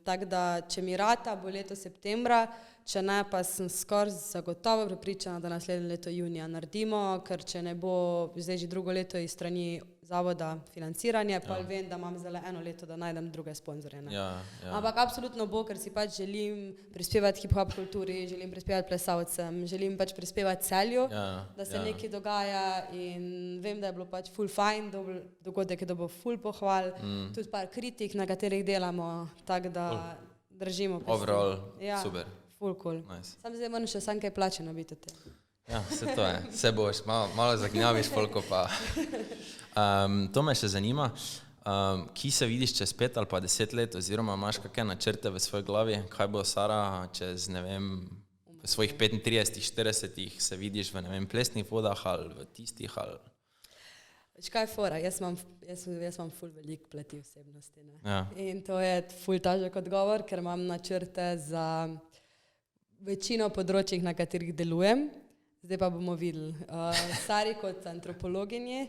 Tako da, če mi rata, bo leto septembra, če ne, pa sem skoraj zagotovo prepričana, da naslednje leto junija naredimo, ker če ne bo zdaj že drugo leto iz strani zavoda financiranje, pa vem, da imam zdaj eno leto, da najdem druge sponzorje. Ampak absolutno bo, ker si pač želim prispevati hip-hop kulturi, želim prispevati plesavcem, želim pač prispevati Celju, da se nekaj dogaja in vem, da je bilo pač ful fajn, dogodek je dobil ful pohval, tudi par kritik, na katerih delamo, tako da držimo. Overall, super. Ful cool. Nice. Sam zdaj moram še sam kaj plačeno biti od tega. Ja, vse to je. Vse boš, malo zagnjaviš folko pa. To me še zanima, ki se vidiš čez 5 ali pa 10 let, oziroma imaš kakšne načrte v svoji glavi, kaj bo Sara čez, ne vem, v svojih 35, 40 se vidiš v, ne vem, plesnih vodah ali v tistih ali... Veš kaj je fora, jaz imam ful veliko plati osebnosti, ne. Ja. In to je ful težek odgovor, ker imam načrte za večino področjih, na katerih delujem. Zdaj pa bomo videli. Sari kot antropologinji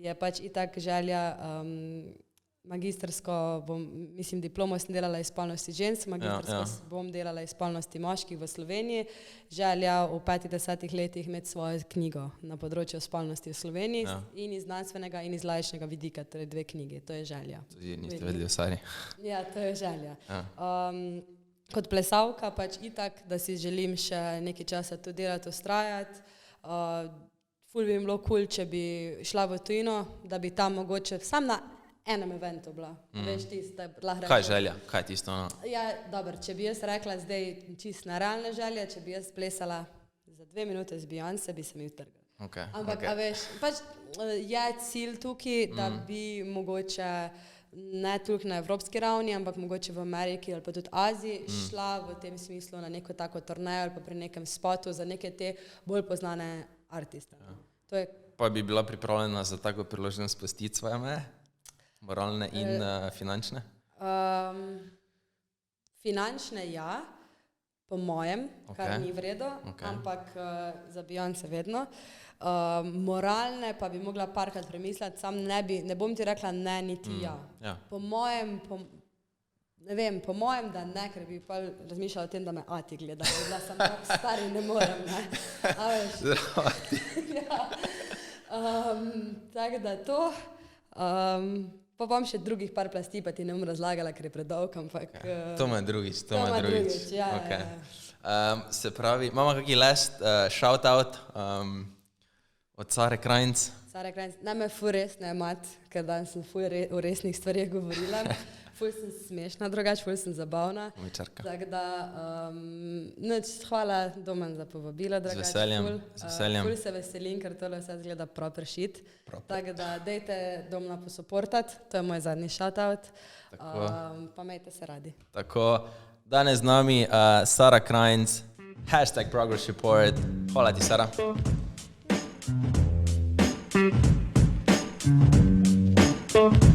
je pač itak želja magistrsko, diplomo sem delala iz spolnosti žensk, magistrsko bom delala iz spolnosti moških v Sloveniji. Želja v 5-10 letih imeti svojo knjigo na področju spolnosti v Sloveniji in iz znanstvenega in iz laičnega vidika, torej 2 knjigi, to je želja. Tudi niste vedeli o Sari. Ja, to je želja. Kot plesavka pač itak, da si želim še nekaj časa tu delati, ustrajati. Ful bi mi bilo cool, če bi šla v tujino, da bi tam mogoče sam na enem eventu bila. Veš tisto, da lahko rekla. Kaj je želja? Kaj je tisto? Ja, dobro, če bi jaz rekla zdaj čisto nerealna želja, če bi jaz plesala za 2 minute z Beyoncé, bi se mi utrgala. Ampak, a veš, pač je cilj tukaj, da bi mogoče ne toliko na evropski ravni, ampak mogoče v Ameriki ali pa tudi Aziji šla v tem smislu na neko tako turnejo ali pa pri nekem spotu za neke te bolj poznane artiste. Pa bi bila pripravljena za tako priložnost spustiti svoje meje? Moralne in finančne? Finančne ja, po mojem, kar ni vredo, ampak za Beyoncé vedno. Moralne pa bi mogla parkrat premisliti, sam ne bom ti rekla ne, niti ja. Po mojem, po mojem, da ne, ker bi pa razmišljala o tem, da me ati gleda, da sem tako stari, ne morem, ne. Zdravo ti. Tako da to. Pa bom še drugih par plasti, pa ti ne bom razlagala, ker je predolg, ampak... To ima drugič, ja. Se pravi, imamo kakšen last shout-out od Sare Krajnc? Sare Krajnc, ne me ful res ne mat, ker danes sem ful o resnih stvarih govorila. Ful sem smešna, drugače ful sem zabavna. Umičarka. Tako da, hvala Domen za povabilo, drugače. Z veseljem. Ful se veselim, ker tole vse zgleda proper shit. Tako da, dejte Domna posuportati, to je moj zadnji shoutout. Pa imejte se radi. Tako, danes z nami Sara Krajnc, #ProgressReport. Hvala ti, Sara. Thank you.